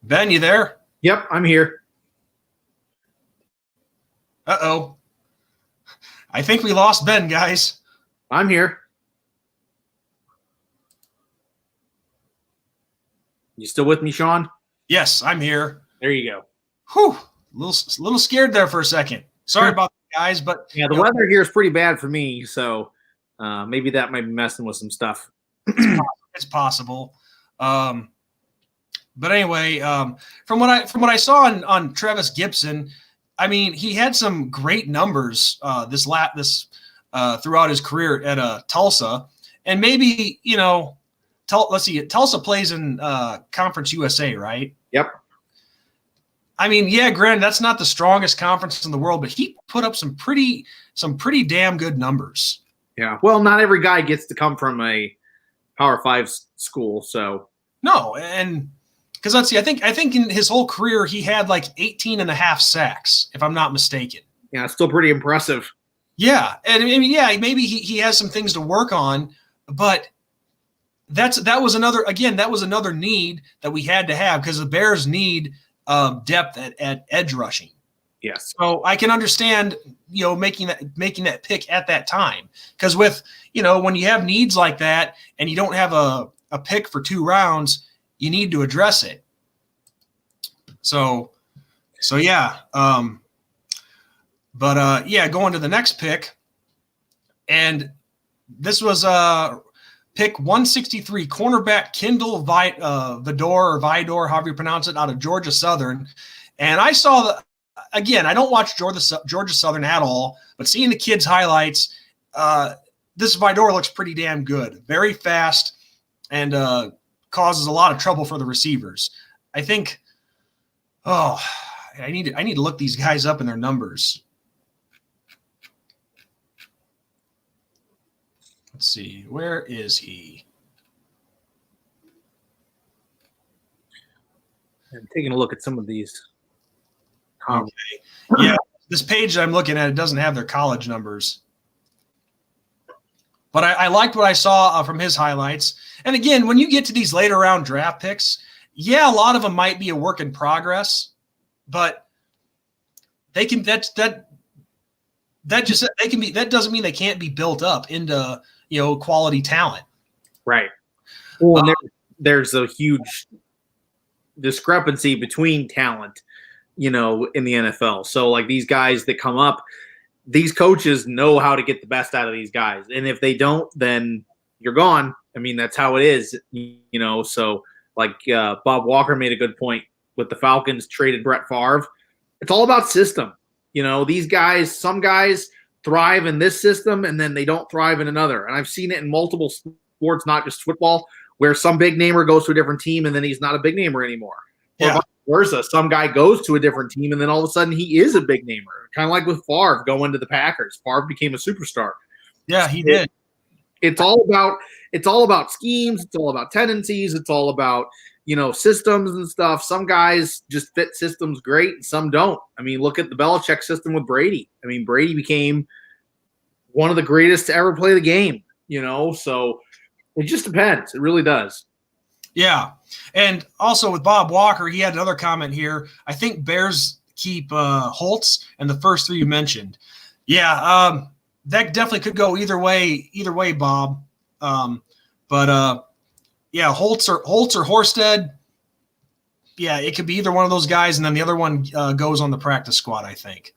Ben, you there? Yep, I'm here. Uh-oh. I think we lost Ben, guys. I'm here. You still with me, Sean? Yes, I'm here. There you go. Whew. A little scared there for a second. Sorry about that, guys, but yeah, the weather here is pretty bad for me, so maybe that might be messing with some stuff. It's possible. But anyway, from what I saw on Trevis Gibson, I mean, he had some great numbers throughout his career at Tulsa, and maybe let's see, Tulsa plays in Conference USA, right? Yep. I mean, yeah, granted, that's not the strongest conference in the world, but he put up some pretty damn good numbers. Yeah. Well, not every guy gets to come from a Power 5 school, so no, and because let's see, I think in his whole career he had like 18 and a half sacks, if I'm not mistaken. Yeah, it's still pretty impressive. Yeah, and I mean, yeah, maybe he has some things to work on, but that was another need that we had to have, because the Bears need depth at edge rushing. Yes. So I can understand, making that pick at that time, because with, when you have needs like that and you don't have a pick for 2 rounds, you need to address it. So yeah. Going to the next pick, and this was pick 163, cornerback Kendall Vidor, however you pronounce it, out of Georgia Southern. And I saw again, I don't watch Georgia Southern at all, but seeing the kids' highlights, this Vidor looks pretty damn good. Very fast, and causes a lot of trouble for the receivers. I think, I need to look these guys up in their numbers. Let's see, where is he? I'm taking a look at some of these. Okay. Yeah, this page that I'm looking at, it doesn't have their college numbers. But I liked what I saw from his highlights. And again, when you get to these later round draft picks, yeah, a lot of them might be a work in progress, but they can that doesn't mean they can't be built up into quality talent. Right. Well, there's a huge discrepancy between talent, in the NFL. So like these guys that come up, these coaches know how to get the best out of these guys. And if they don't, then you're gone. I mean, that's how it is, So like Bob Walker made a good point with the Falcons traded Brett Favre. It's all about system. These guys, some guys thrive in this system and then they don't thrive in another. And I've seen it in multiple sports, not just football, where some big namer goes to a different team and then he's not a big namer anymore. Or vice versa, some guy goes to a different team and then all of a sudden he is a big namer. Kind of like with Favre going to the Packers. Favre became a superstar. Yeah, he did. It's all about schemes. It's all about tendencies. It's all about, systems and stuff. Some guys just fit systems great. And some don't. I mean, look at the Belichick system with Brady. I mean, Brady became one of the greatest to ever play the game, so it just depends. It really does. Yeah. And also with Bob Walker, he had another comment here. I think Bears keep Holtz and the first 3 you mentioned. Yeah. That definitely could go either way, Bob. Yeah, Holtz or Horsted. Yeah, it could be either one of those guys, and then the other one goes on the practice squad, I think.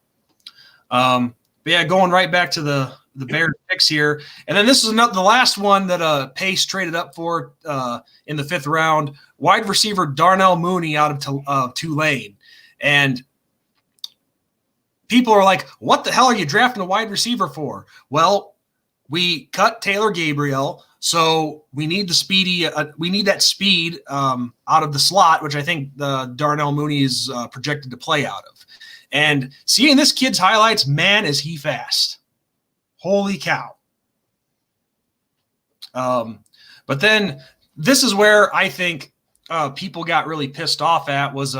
But yeah, going right back to the the Bears picks here. And then this is the last one that Pace traded up for in the 5th round. Wide receiver Darnell Mooney out of Tulane. And people are like, what the hell are you drafting a wide receiver for? Well, we cut Taylor Gabriel, so we need the speedy. We need that speed out of the slot, which I think Darnell Mooney is projected to play out of. And seeing this kid's highlights, man, is he fast! Holy cow! But then this is where I think people got really pissed off at was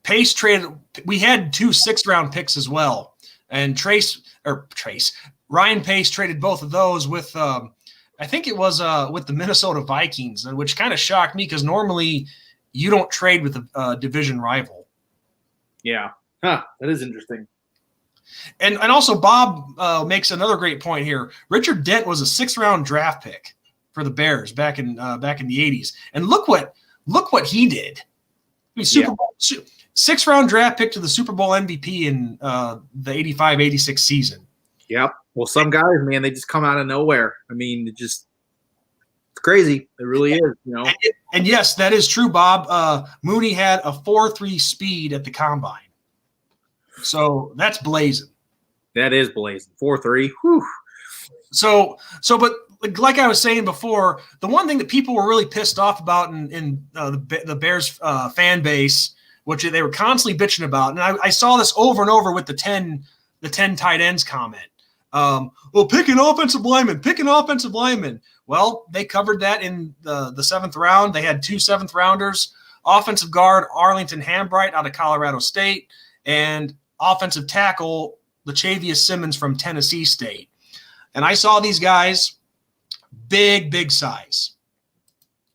Pace traded. We had 2 6th-round picks as well, and Ryan Pace traded both of those with I think it was with the Minnesota Vikings, which kind of shocked me because normally you don't trade with a division rival. Yeah, that is interesting. And also Bob makes another great point here. Richard Dent was a 6th-round draft pick for the Bears back in the 80s, and look what he did. I mean, Super Bowl 6th-round draft pick to the Super Bowl MVP in the 85-86 season. Yep. Well, some guys, man, they just come out of nowhere. I mean, it's crazy. It really is, you know. And yes, that is true, Bob. Mooney had a 4.3 speed at the combine. So that's blazing. That is blazing. 4.3. Whew. But like I was saying before, the one thing that people were really pissed off about in the Bears fan base, which they were constantly bitching about, and I saw this over and over with the 10 tight ends comment. Well, pick an offensive lineman. Well, they covered that in the 7th round. They had 2 7th-rounders, offensive guard Arlington Hambright out of Colorado State, and offensive tackle Lachavious Simmons from Tennessee State. And I saw these guys, big size.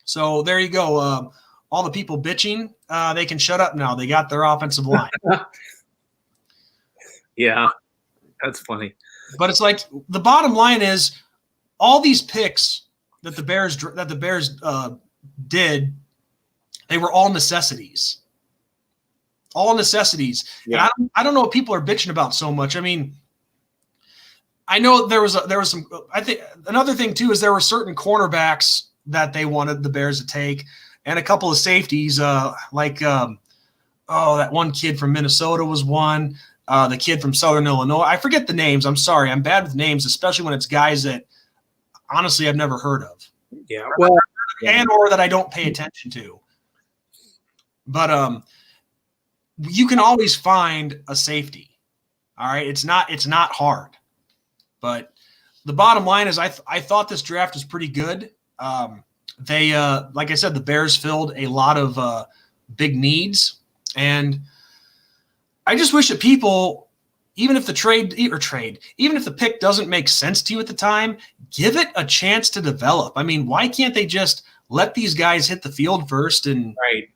So there you go. All the people bitching, they can shut up now. They got their offensive line. Yeah, that's funny. But it's like the bottom line is all these picks that the Bears did, they were all necessities. All necessities. Yeah. And I don't know what people are bitching about so much. I mean, I know there was some. I think another thing too is there were certain cornerbacks that they wanted the Bears to take, and a couple of safeties, like that one kid from Minnesota was one. The kid from Southern Illinois. I forget the names. I'm sorry. I'm bad with names, especially when it's guys that honestly I've never heard of. Yeah. Well, or that I don't pay attention to. But you can always find a safety. All right. It's not hard. But the bottom line is I thought this draft was pretty good. They like I said, the Bears filled a lot of big needs, and I just wish that people, even if the pick doesn't make sense to you at the time, give it a chance to develop. I mean, why can't they just let these guys hit the field first and right?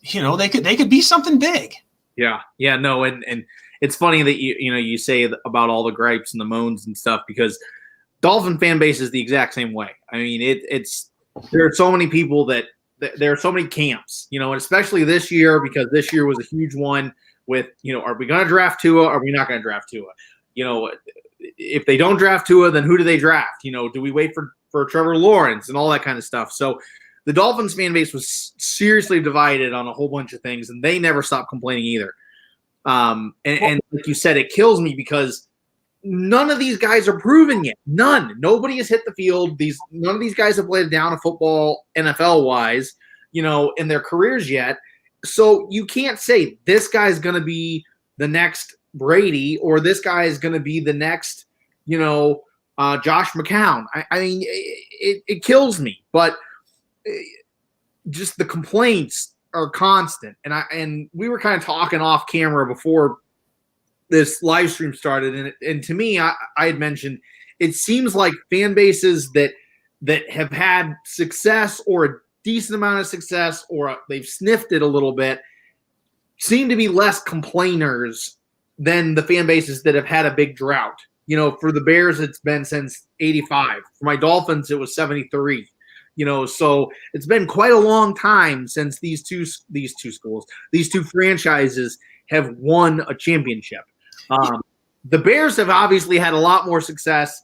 You know, they could be something big. Yeah, no, and it's funny that you say about all the gripes and the moans and stuff, because Dolphin fan base is the exact same way. I mean, there are so many people that there are so many camps, and especially this year, because this year was a huge one. With, are we going to draft Tua? Or are we not going to draft Tua? If they don't draft Tua, then who do they draft? Do we wait for Trevor Lawrence and all that kind of stuff? So the Dolphins fan base was seriously divided on a whole bunch of things, and they never stopped complaining either. And like you said, it kills me because none of these guys are proven yet. None. Nobody has hit the field. None of these guys have played down a football NFL-wise, in their careers yet. So you can't say this guy's going to be the next Brady or this guy is going to be the next, Josh McCown. I mean, it kills me, but just the complaints are constant. And we were kind of talking off camera before this live stream started. And to me, I had mentioned, it seems like fan bases that have had success or a decent amount of success, or they've sniffed it a little bit, seem to be less complainers than the fan bases that have had a big drought. For the Bears, it's been since 85. For my Dolphins, it was 73. So it's been quite a long time since these two schools, these two franchises have won a championship. the Bears have obviously had a lot more success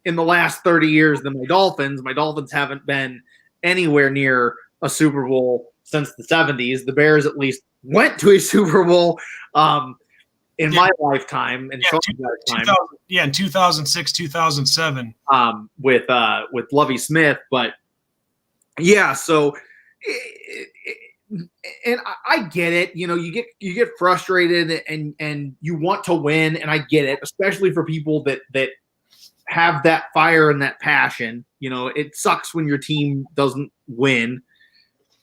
in the last 30 years than my Dolphins. My Dolphins haven't been anywhere near a Super Bowl since the 70s. The Bears at least went to a Super Bowl in my lifetime and Sean's lifetime. In 2006, 2007. With Lovie Smith. But yeah, so and I get it. You know, you get frustrated and you want to win, and I get it, especially for people that have that fire and that passion. You know, it sucks when your team doesn't win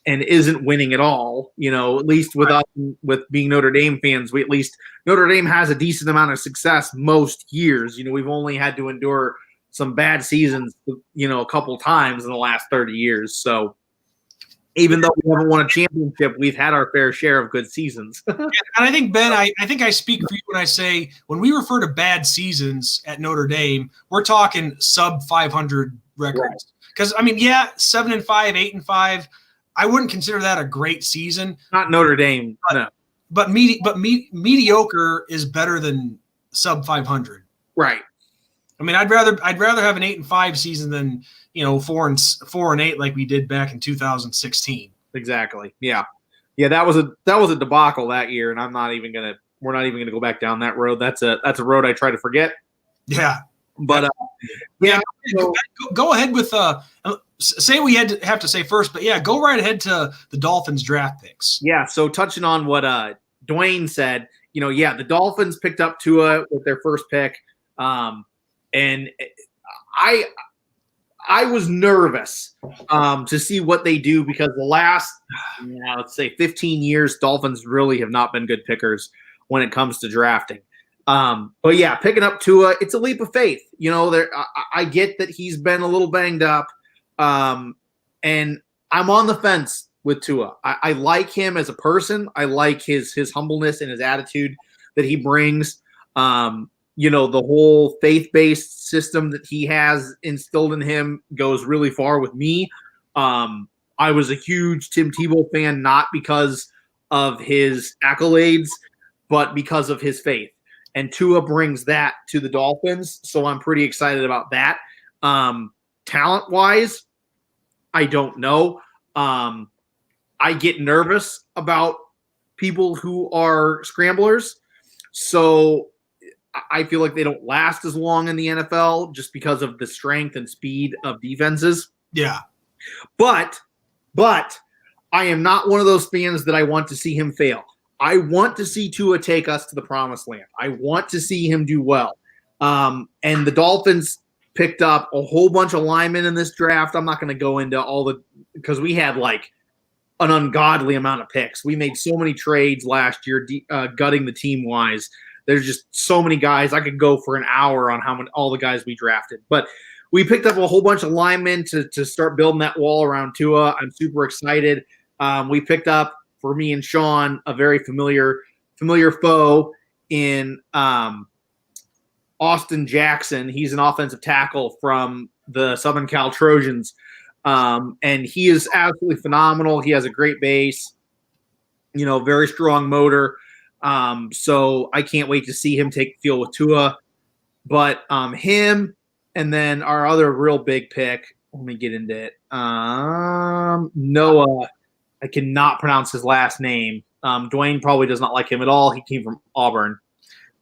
and isn't winning at all. You know, at least with us, with being Notre Dame fans, Notre Dame has a decent amount of success most years. You know, we've only had to endure some bad seasons, you know, a couple times in the last 30 years. So even though we haven't won a championship, we've had our fair share of good seasons. And I think, Ben, I think I speak for you when I say when we refer to bad seasons at Notre Dame, we're talking sub 500 records. Because, I mean, 7-5, 8-5, I wouldn't consider that a great season. Not Notre Dame, no. But mediocre is better than sub 500. Right. I mean, I'd rather have an 8-5 season than 4-8 like we did back in 2016. Exactly. Yeah. That was a debacle that year, and we're not even gonna go back down that road. That's a road I try to forget. Yeah. But so, go ahead with say we have to say first, but go right ahead to the Dolphins draft picks. Yeah. So touching on what Dwayne said, the Dolphins picked up Tua with their first pick. And I was nervous to see what they do because the last, let's say 15 years, Dolphins really have not been good pickers when it comes to drafting. But picking up Tua, it's a leap of faith. I get that he's been a little banged up, and I'm on the fence with Tua. I like him as a person. I like his humbleness and his attitude that he brings. The whole faith-based system that he has instilled in him goes really far with me. I was a huge Tim Tebow fan, not because of his accolades, but because of his faith. And Tua brings that to the Dolphins, so I'm pretty excited about that. Talent-wise, I don't know. I get nervous about people who are scramblers, so I feel like they don't last as long in the NFL just because of the strength and speed of defenses. Yeah. But I am not one of those fans that I want to see him fail. I want to see Tua take us to the promised land. I want to see him do well. And the Dolphins picked up a whole bunch of linemen in this draft. I'm not going to go into because we had like an ungodly amount of picks. We made so many trades last year, gutting the team wise. There's just so many guys. I could go for an hour on all the guys we drafted. But we picked up a whole bunch of linemen to start building that wall around Tua. I'm super excited. We picked up, for me and Sean, a very familiar foe in Austin Jackson. He's an offensive tackle from the Southern Cal Trojans. And he is absolutely phenomenal. He has a great base, very strong motor. So I can't wait to see him take the field with Tua. But him and then our other real big pick, let me get into it. Noah, I cannot pronounce his last name. Dwayne probably does not like him at all. He came from Auburn.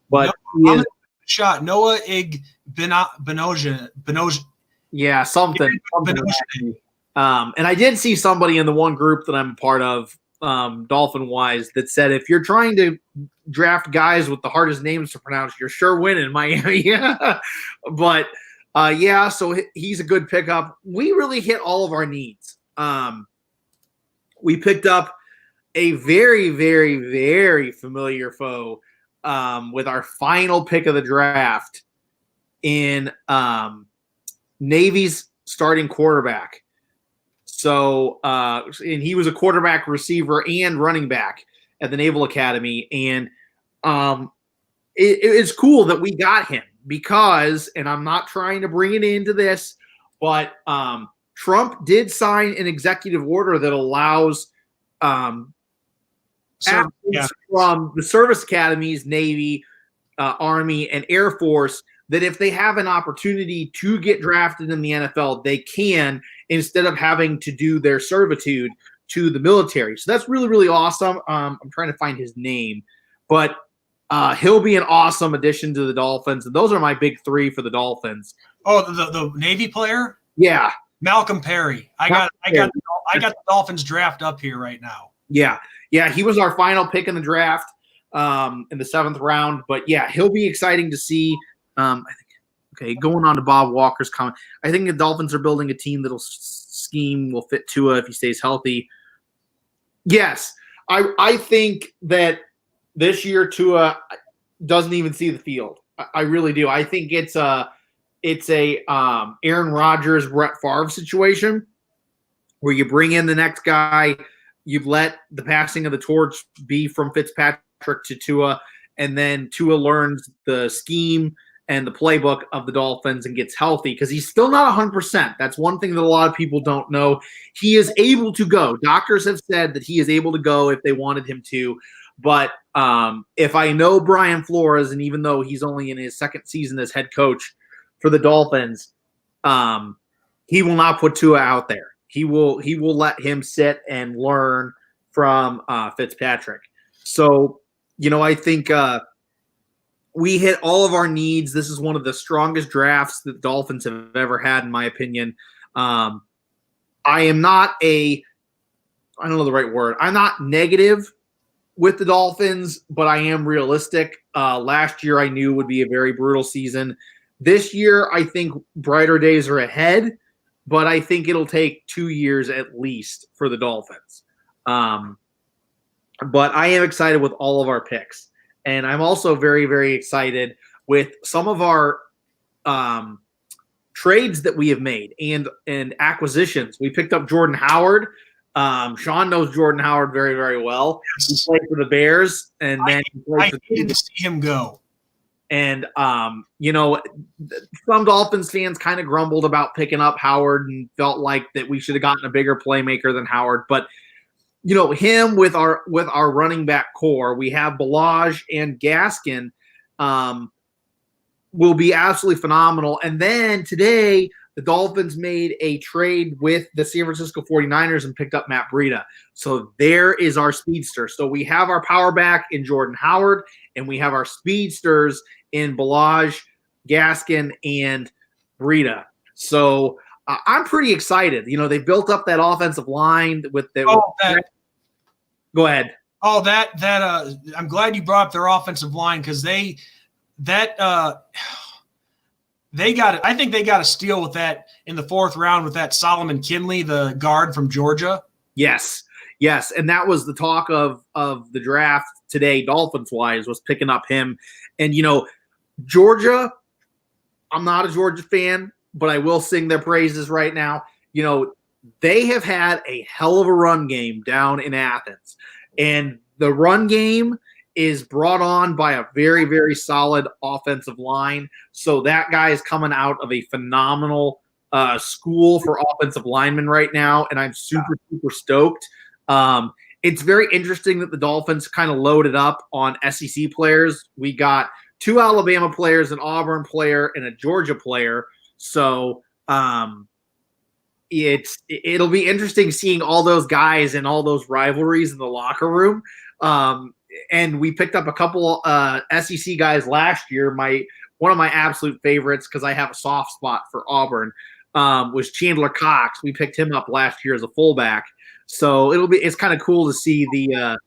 But Noah Benoja. Yeah, something. And I did see somebody in the one group that I'm a part of, Dolphin wise, that said if you're trying to draft guys with the hardest names to pronounce, you're sure winning Miami. But so he's a good pickup. We really hit all of our needs. We picked up a very, very, very familiar foe with our final pick of the draft in Navy's starting quarterback. So, and he was a quarterback, receiver, and running back at the Naval Academy. And it's cool that we got him because, and I'm not trying to bring it into this, but Trump did sign an executive order that allows athletes from the service academies, Navy, Army, and Air Force that if they have an opportunity to get drafted in the NFL, they can, instead of having to do their servitude to the military. So that's really, really awesome. I'm trying to find his name, but he'll be an awesome addition to the Dolphins. And those are my big three for the Dolphins. Oh, the Navy player? Yeah. Malcolm Perry. I got the Dolphins draft up here right now. Yeah. Yeah. He was our final pick in the draft in the 7th round. But yeah, he'll be exciting to see. I think, okay, going on to Bob Walker's comment. I think the Dolphins are building a team that'll scheme will fit Tua if he stays healthy. Yes. I think that this year Tua doesn't even see the field. I really do. I think it's a Aaron Rodgers, Brett Favre situation where you bring in the next guy, you've let the passing of the torch be from Fitzpatrick to Tua, and then Tua learns the scheme and the playbook of the Dolphins and gets healthy because he's still not 100%. That's one thing that a lot of people don't know. He is able to go. Doctors have said that he is able to go if they wanted him to. But if I know Brian Flores, and even though he's only in his 2nd season as head coach for the Dolphins, he will not put Tua out there. He will let him sit and learn from Fitzpatrick. So, I think we hit all of our needs. This is one of the strongest drafts that the Dolphins have ever had, in my opinion. I am not I don't know the right word. I'm not negative with the Dolphins, but I am realistic. Last year I knew would be a very brutal season. This year I think brighter days are ahead, but I think it'll take 2 years at least for the Dolphins. But I am excited with all of our picks. And I'm also very, very excited with some of our trades that we have made and acquisitions. We picked up Jordan Howard. Sean knows Jordan Howard very, very well. Yes. He played for the Bears, and then I hated to see him go. And some Dolphins fans kind of grumbled about picking up Howard and felt like that we should have gotten a bigger playmaker than Howard. But him with our running back core, we have Balaj and Gaskin, will be absolutely phenomenal. And then today, the Dolphins made a trade with the San Francisco 49ers and picked up Matt Breida. So there is our speedster. So we have our power back in Jordan Howard, and we have our speedsters in Balaj, Gaskin, and Breida. So I'm pretty excited. They built up that offensive line with the. Go ahead. Oh, I'm glad you brought up their offensive line because they got it. I think they got a steal with that in the 4th round with that Solomon Kinley, the guard from Georgia. Yes. And that was the talk of the draft today, Dolphins wise, was picking up him. And, Georgia, I'm not a Georgia fan, but I will sing their praises right now. They have had a hell of a run game down in Athens. And the run game is brought on by a very, very solid offensive line. So that guy is coming out of a phenomenal school for offensive linemen right now, and I'm super, super stoked. It's very interesting that the Dolphins kind of loaded up on SEC players. We got 2 Alabama players, an Auburn player, and a Georgia player. So it'll be interesting seeing all those guys and all those rivalries in the locker room. And we picked up a couple SEC guys last year. One of my absolute favorites, because I have a soft spot for Auburn, was Chandler Cox. We picked him up last year as a fullback. So it's kind of cool to see the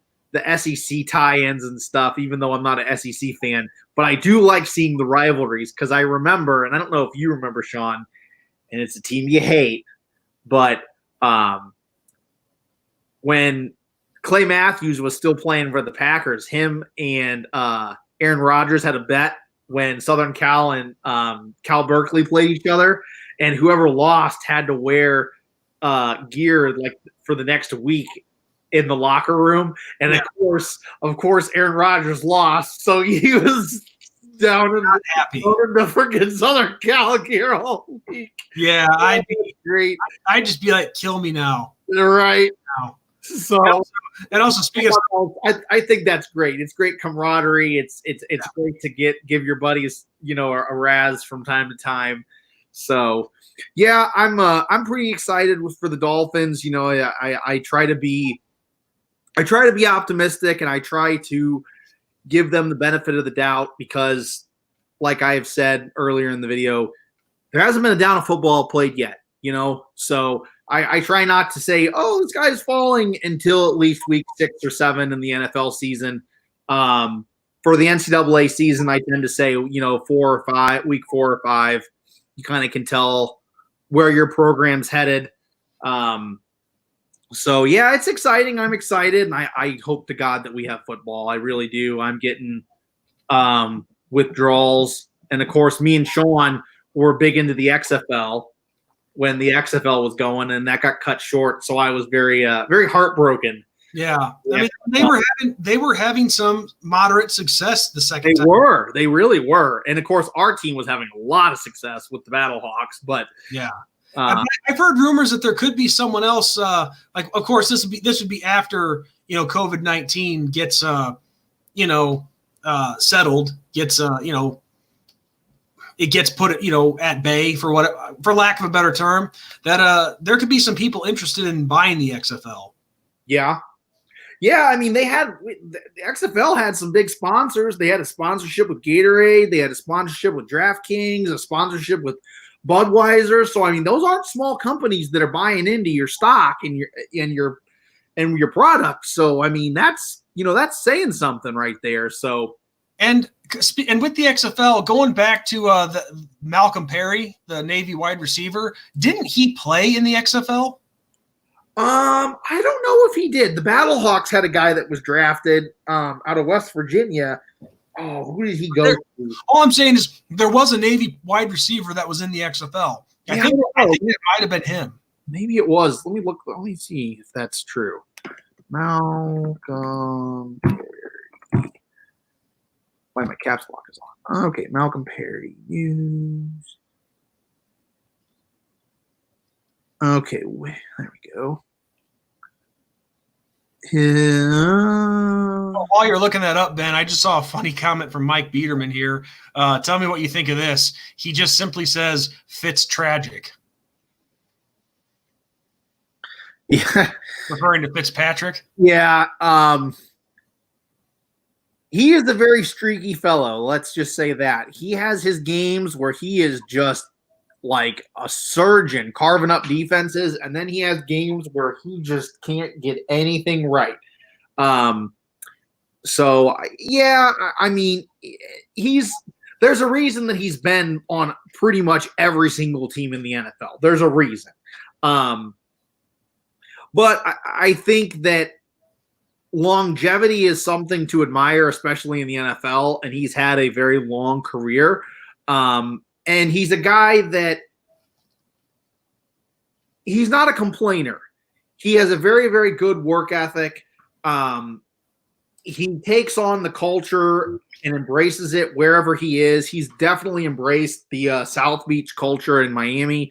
SEC tie-ins and stuff, even though I'm not an SEC fan. But I do like seeing the rivalries because I remember, and I don't know if you remember, Sean, and it's a team you hate, but when Clay Matthews was still playing for the Packers, him and Aaron Rodgers had a bet when Southern Cal and Cal Berkeley played each other, and whoever lost had to wear gear like for the next week in the locker room. And of course, Aaron Rodgers lost, so he was down in the freaking Southern Cal gear all week. Yeah, great. I'd just be like, kill me now. Right. Now. So, and also speaking of, I think that's great. It's great camaraderie. It's great to give your buddies, a razz from time to time. So, yeah, I'm pretty excited for the Dolphins. I try to be optimistic, and I try to give them the benefit of the doubt because, like I have said earlier in the video, there hasn't been a down of football played yet. So I try not to say, oh, this guy's falling until at least week 6 or 7 in the NFL season. For the NCAA season, I tend to say, 4 or 5, week 4 or 5, you kind of can tell where your program's headed. So, yeah, it's exciting. I'm excited, and I hope to God that we have football. I really do. I'm getting withdrawals. And, of course, me and Sean were big into the XFL when the XFL was going, and that got cut short. So I was very, very heartbroken. Yeah. I mean, they were having some moderate success the second time. They really were. And of course, our team was having a lot of success with the Battlehawks, but yeah. I've heard rumors that there could be someone else. Like, of course, this would be after, COVID-19 gets, settled, gets, it gets put, at bay for lack of a better term, that there could be some people interested in buying the XFL. Yeah. Yeah. I mean, the XFL had some big sponsors. They had a sponsorship with Gatorade. They had a sponsorship with DraftKings, a sponsorship with Budweiser. So, I mean, those aren't small companies that are buying into your stock and your product. So, I mean, that's saying something right there. So, And with the XFL, going back to the Malcolm Perry, the Navy wide receiver, didn't he play in the XFL? I don't know if he did. The Battlehawks had a guy that was drafted out of West Virginia. Oh, who did he go to? All I'm saying is there was a Navy wide receiver that was in the XFL. I think it might have been him. Maybe it was. Let me look. Let me see if that's true. Malcolm Perry. Why my caps lock is on. Okay, Malcolm Perry. News. Okay, there we go. While you're looking that up, Ben, I just saw a funny comment from Mike Biederman here. Tell me what you think of this. He just simply says, "Fitz tragic." Yeah. Referring to Fitzpatrick? Yeah. He is a very streaky fellow. Let's just say that. He has his games where he is just like a surgeon carving up defenses, and then he has games where he just can't get anything right. So, yeah, I mean, there's a reason that he's been on pretty much every single team in the NFL. There's a reason. But I think that longevity is something to admire, especially in the NFL, and he's had a very long career. And he's a guy that he's not a complainer. He has a very, very good work ethic. He takes on the culture and embraces it wherever he is. He's definitely embraced the South Beach culture in Miami.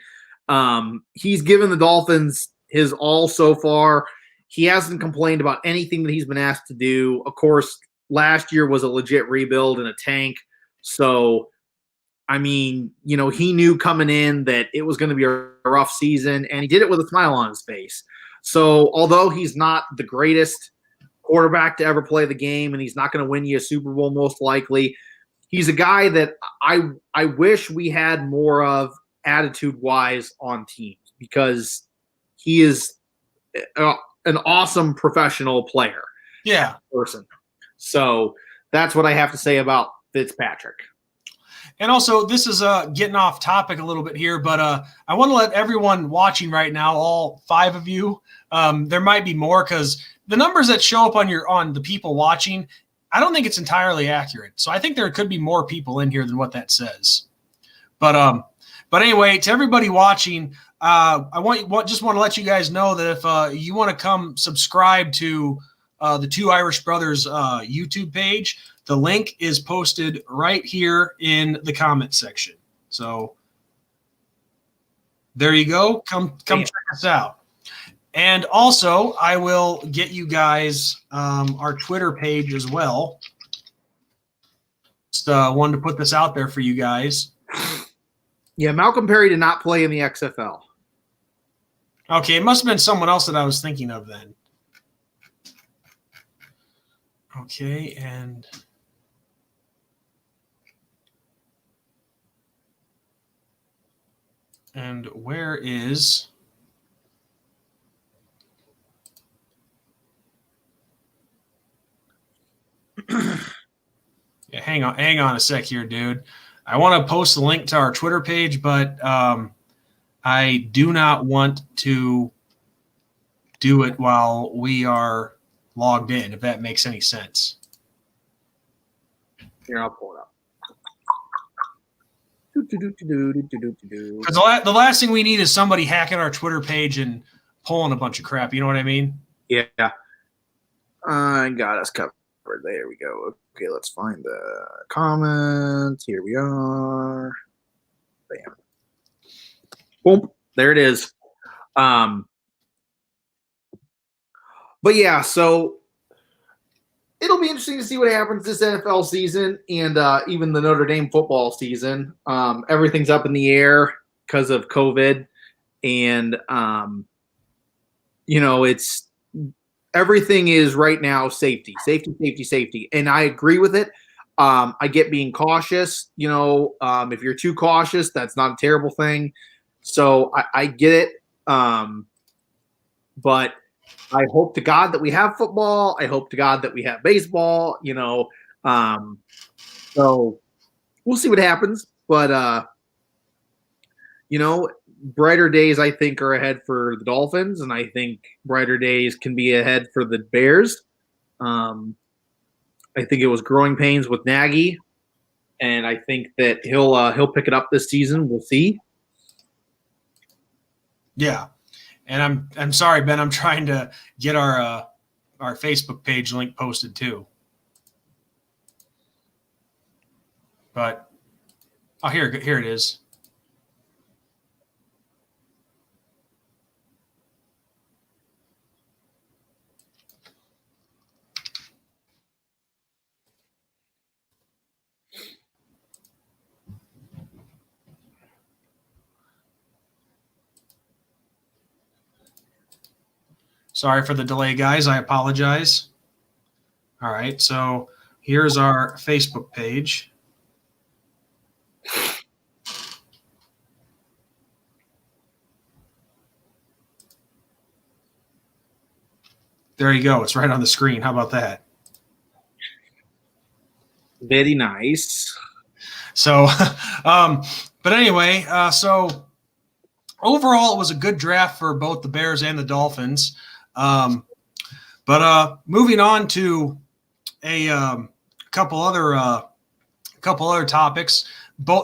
He's given the Dolphins his all so far. He hasn't complained about anything that he's been asked to do. Of course, last year was a legit rebuild in a tank. So, I mean, he knew coming in that it was going to be a rough season, and he did it with a smile on his face. So, although he's not the greatest quarterback to ever play the game, and he's not going to win you a Super Bowl most likely, he's a guy that I wish we had more of attitude-wise on teams, because he is an awesome professional player. Yeah. Person. So that's what I have to say about Fitzpatrick. And also, this is getting off topic a little bit here, but I want to let everyone watching right now, all 5 of you, there might be more, because the numbers that show up on the people watching, I don't think it's entirely accurate. So I think there could be more people in here than what that says. But anyway, to everybody watching, I just want to let you guys know that if you want to come subscribe to the Two Irish Brothers YouTube page, the link is posted right here in the comment section. So there you go. Come check us out. And also, I will get you guys our Twitter page as well. Just wanted to put this out there for you guys. Yeah, Malcolm Perry did not play in the XFL. Okay, it must have been someone else that I was thinking of then. Okay, and where is yeah, hang on a sec here, dude. I want to post the link to our Twitter page, but I do not want to do it while we are logged in, if that makes any sense. Here, I'll pull it up. Because the last thing we need is somebody hacking our Twitter page and pulling a bunch of crap. You know what I mean? Yeah. I got us covered. There we go. Okay, let's find the comments. Here we are. Bam. Boom. There it is. But yeah, so it'll be interesting to see what happens this NFL season and even the Notre Dame football season. Everything's up in the air because of COVID. And, it's everything is right now safety. And I agree with it. I get being cautious. If you're too cautious, that's not a terrible thing. So I get it. But I hope to God that we have football. I hope to God that we have baseball, so we'll see what happens. But, brighter days, I think, are ahead for the Dolphins, and I think brighter days can be ahead for the Bears. I think it was growing pains with Nagy, and I think that he'll pick it up this season. We'll see. Yeah. And I'm sorry, Ben. I'm trying to get our Facebook page link posted too. But here it is. Sorry for the delay, guys. I apologize. All right, so here's our Facebook page. There you go. It's right on the screen. How about that? Very nice. So, but anyway, so overall, it was a good draft for both the Bears and the Dolphins. But moving on to a couple other topics.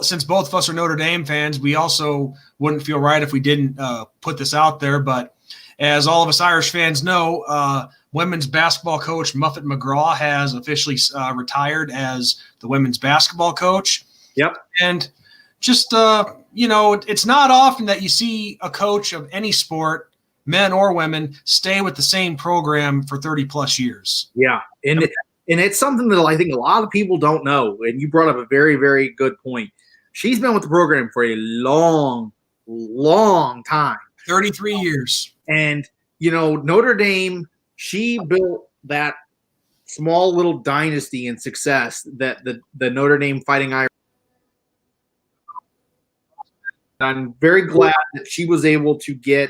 Since both of us are Notre Dame fans, we also wouldn't feel right if we didn't put this out there. But as all of us Irish fans know, women's basketball coach Muffet McGraw has officially retired as the women's basketball coach. Yep. And just, it's not often that you see a coach of any sport, men or women, stay with the same program for 30-plus years. Yeah, and it's something that I think a lot of people don't know, and you brought up a very, very good point. She's been with the program for a long, long time. 33 years. And, Notre Dame, she built that small little dynasty and success that the Notre Dame Fighting Irish. I'm very glad that she was able to get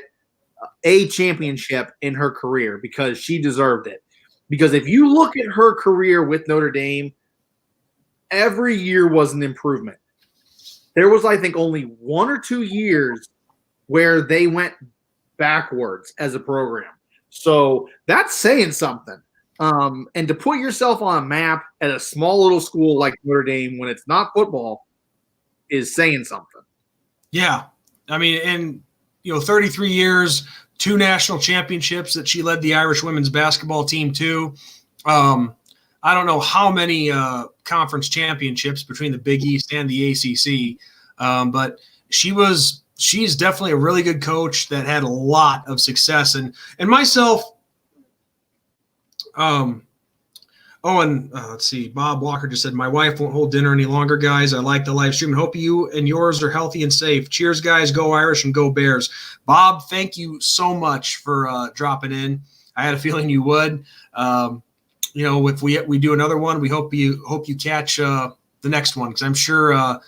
a championship in her career because she deserved it. Because if you look at her career with Notre Dame, every year was an improvement. There was, I think, only 1 or 2 years where they went backwards as a program. So that's saying something. And to put yourself on a map at a small little school like Notre Dame when it's not football is saying something. Yeah. I mean, and 33 years, 2 national championships that she led the Irish women's basketball team to. I don't know how many conference championships between the Big East and the ACC, but she was she's definitely a really good coach that had a lot of success. And myself, let's see. Bob Walker just said, my wife won't hold dinner any longer, guys. I like the live stream and hope you and yours are healthy and safe. Cheers, guys. Go Irish and go Bears. Bob, thank you so much for dropping in. I had a feeling you would. If we do another one, we hope you catch the next one, because I'm sure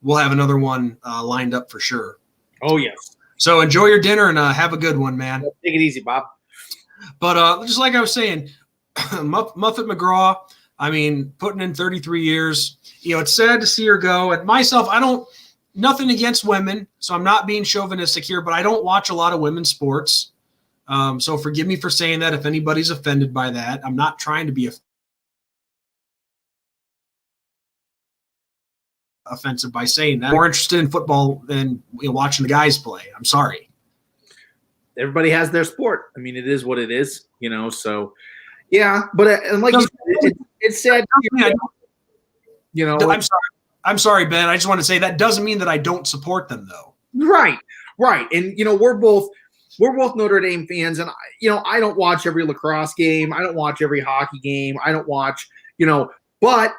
we'll have another one lined up for sure. Oh, yes. So enjoy your dinner and have a good one, man. Take it easy, Bob. But just like I was saying, Muffet McGraw, I mean, putting in 33 years, it's sad to see her go. And myself, nothing against women, so I'm not being chauvinistic here, but I don't watch a lot of women's sports. So forgive me for saying that if anybody's offended by that. I'm not trying to be offensive by saying that. I'm more interested in football than watching the guys play. I'm sorry. Everybody has their sport. I mean, it is what it is, so – yeah, but and like you said, it's sad. I'm sorry, Ben. I just want to say that doesn't mean that I don't support them, though. Right. And we're both Notre Dame fans, and I don't watch every lacrosse game. I don't watch every hockey game. I don't watch, but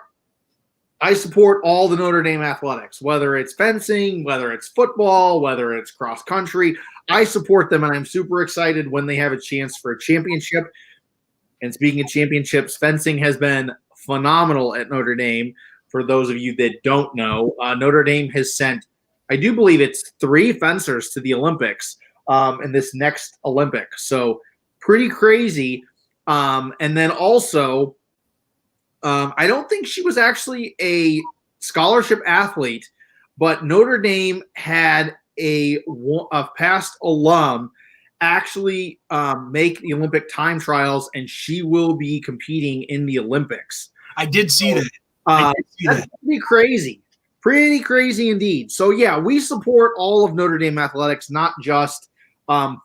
I support all the Notre Dame athletics, whether it's fencing, whether it's football, whether it's cross country. I support them, and I'm super excited when they have a chance for a championship. And speaking of championships, fencing has been phenomenal at Notre Dame. For those of you that don't know, Notre Dame has sent, I do believe it's 3 fencers to the Olympics in this next Olympic. So pretty crazy. And then also, I don't think she was actually a scholarship athlete, but Notre Dame had a past alum actually make the Olympic time trials, and she will be competing in the Olympics. I did see that. That's pretty crazy indeed. So yeah, we support all of Notre Dame athletics, not just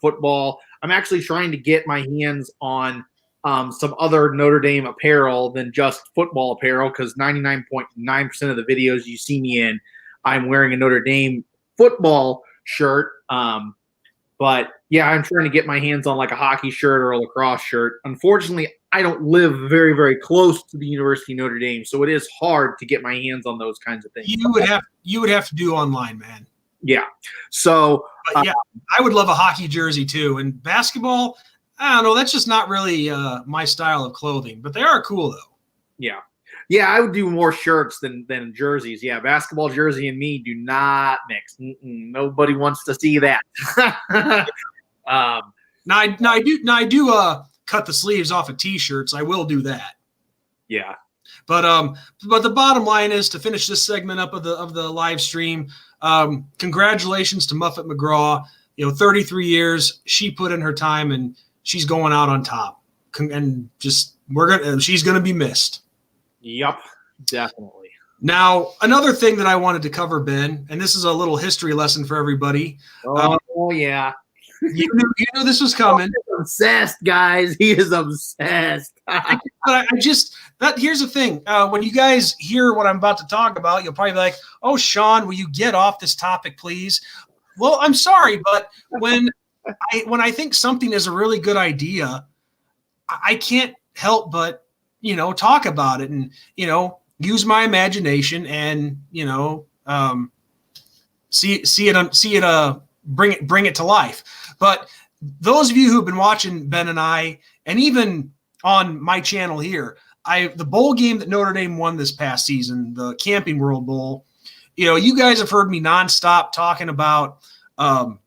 football. I'm actually trying to get my hands on some other Notre Dame apparel than just football apparel, because 99.9% of the videos you see me in, I'm wearing a Notre Dame football shirt. But yeah, I'm trying to get my hands on like a hockey shirt or a lacrosse shirt. Unfortunately, I don't live very, very close to the University of Notre Dame, so it is hard to get my hands on those kinds of things. You would have to do online, man. Yeah. So yeah, I would love a hockey jersey too. And basketball, I don't know, that's just not really my style of clothing, but they are cool though. Yeah. Yeah, I would do more shirts than jerseys. Yeah, basketball jersey and me do not mix. Nobody wants to see that. Now I do cut the sleeves off of t-shirts. I will do that. Yeah. But the bottom line is, to finish this segment up of the live stream, congratulations to Muffet McGraw. 33 years, she put in her time, and she's going out on top. And she's gonna be missed. Yep, definitely. Now, another thing that I wanted to cover, Ben, and this is a little history lesson for everybody. Oh yeah. You knew this was coming. He's obsessed, guys. He is obsessed. But here's the thing. When you guys hear what I'm about to talk about, you'll probably be like, "Oh, Sean, will you get off this topic, please?" Well, I'm sorry, but when I think something is a really good idea, I can't help but talk about it and use my imagination and see it bring it to life. But those of you who've been watching Ben and I, and even on my channel here, the bowl game that Notre Dame won this past season, the Camping World Bowl, you guys have heard me nonstop talking about how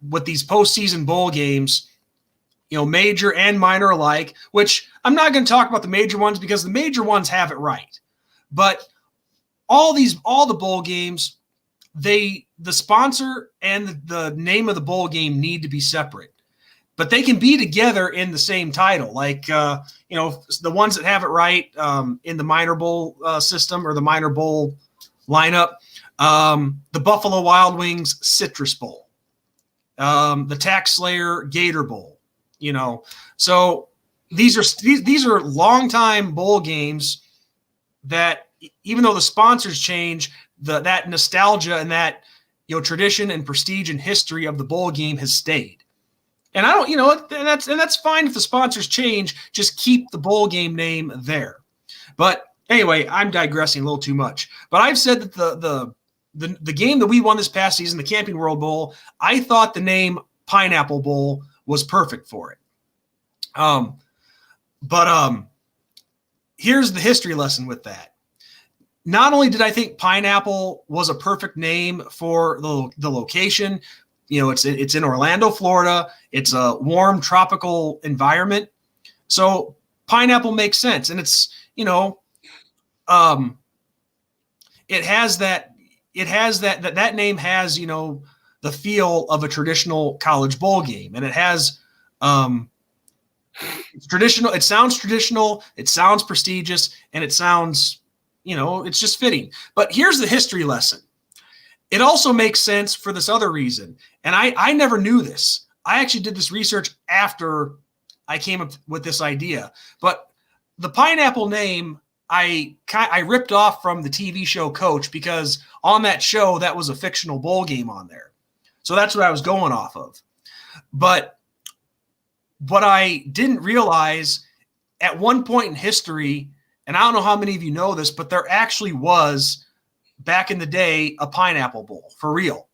with these postseason bowl games, major and minor alike, which I'm not going to talk about the major ones because the major ones have it right. But all the bowl games, the sponsor and the name of the bowl game need to be separate, but they can be together in the same title. Like, the ones that have it right in the minor bowl system or the minor bowl lineup, the Buffalo Wild Wings Citrus Bowl, the Tax Slayer Gator Bowl. So these are longtime bowl games that, even though the sponsors change, that nostalgia and that, tradition and prestige and history of the bowl game has stayed. And I don't, and that's fine if the sponsors change. Just keep the bowl game name there. But anyway, I'm digressing a little too much. But I've said that the game that we won this past season, the Camping World Bowl, I thought the name Pineapple Bowl was perfect for it. But here's the history lesson with that. Not only did I think Pineapple was a perfect name for the location, it's in Orlando, Florida. It's a warm tropical environment. So pineapple makes sense. And it's, it has that name has, the feel of a traditional college bowl game. And it has, it's traditional. It sounds traditional. It sounds prestigious, and it sounds, it's just fitting. But here's the history lesson. It also makes sense for this other reason. And I never knew this. I actually did this research after I came up with this idea. But the pineapple name, I ripped off from the TV show Coach, because on that show, that was a fictional bowl game on there. So that's what I was going off of. But what I didn't realize, at one point in history, and I don't know how many of you know this, but there actually was, back in the day, a Pineapple Bowl for real.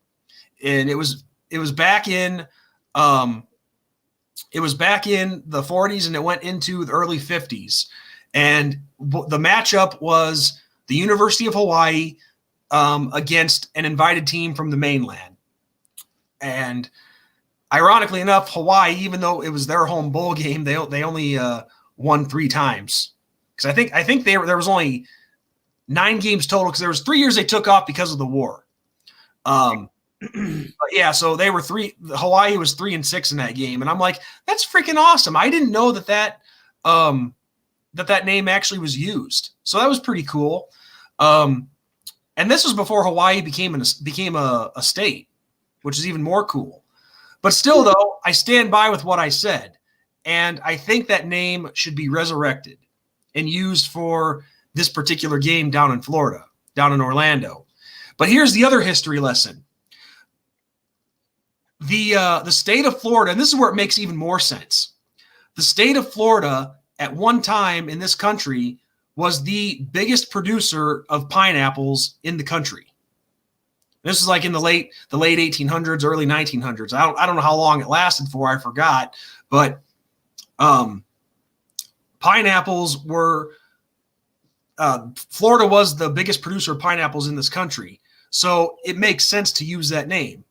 And it was back in the 40s, and it went into the early 50s. And the matchup was the University of Hawaii against an invited team from the mainland. And ironically enough, Hawaii, even though it was their home bowl game, they only won 3 times. Because I think there was only 9 games total, because there was 3 years they took off because of the war. But yeah, so they were Hawaii was 3-6 in that game, and I'm like, that's freaking awesome. I didn't know that name actually was used, so that was pretty cool. And this was before Hawaii became a state, which is even more cool. But still, though, I stand by with what I said, and I think that name should be resurrected and used for this particular game down in Florida, down in Orlando. But here's the other history lesson. The state of Florida, and this is where it makes even more sense. The state of Florida at one time in this country was the biggest producer of pineapples in the country. This is like in the late 1800s, early 1900s. I don't know how long it lasted for. I forgot, but pineapples were Florida was the biggest producer of pineapples in this country. So it makes sense to use that name.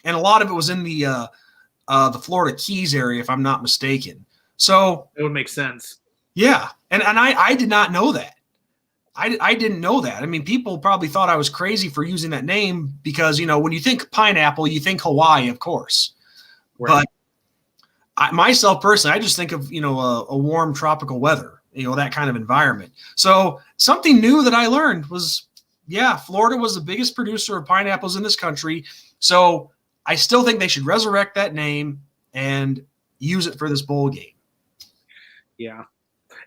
And a lot of it was in the Florida Keys area, if I'm not mistaken. So it would make sense. Yeah. And I did not know that. I didn't know that. I mean, people probably thought I was crazy for using that name because, when you think pineapple, you think Hawaii, of course. Right. But myself personally, I just think of, a warm tropical weather, that kind of environment. So something new that I learned was, yeah, Florida was the biggest producer of pineapples in this country. So I still think they should resurrect that name and use it for this bowl game. Yeah.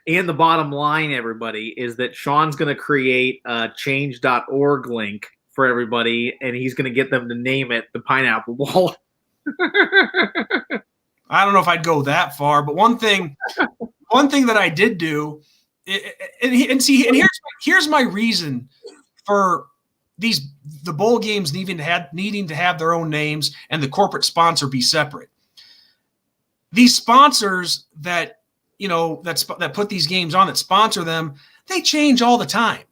And the bottom line, everybody, is that Sean's going to create a change.org link for everybody, and he's going to get them to name it the Pineapple Bowl. I don't know if I'd go that far, but one thing that I did do, and here's my reason for the bowl games needing to have their own names and the corporate sponsor be separate. These sponsors that that put these games on, that sponsor them, they change all the time.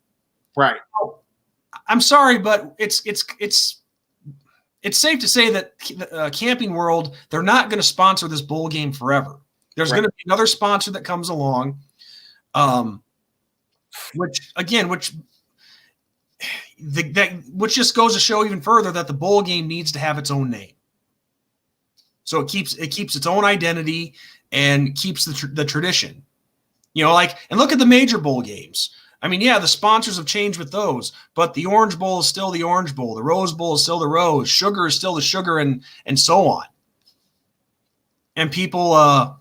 Right. I'm sorry, but it's safe to say that Camping World, they're not going to sponsor this bowl game forever. There's going to be another sponsor that comes along, which just goes to show even further that the bowl game needs to have its own name. So it keeps its own identity and keeps the tradition. And look at the major bowl games. I mean, yeah, the sponsors have changed with those, but the Orange Bowl is still the Orange Bowl. The Rose Bowl is still the Rose. Sugar is still the Sugar, and so on. And people, and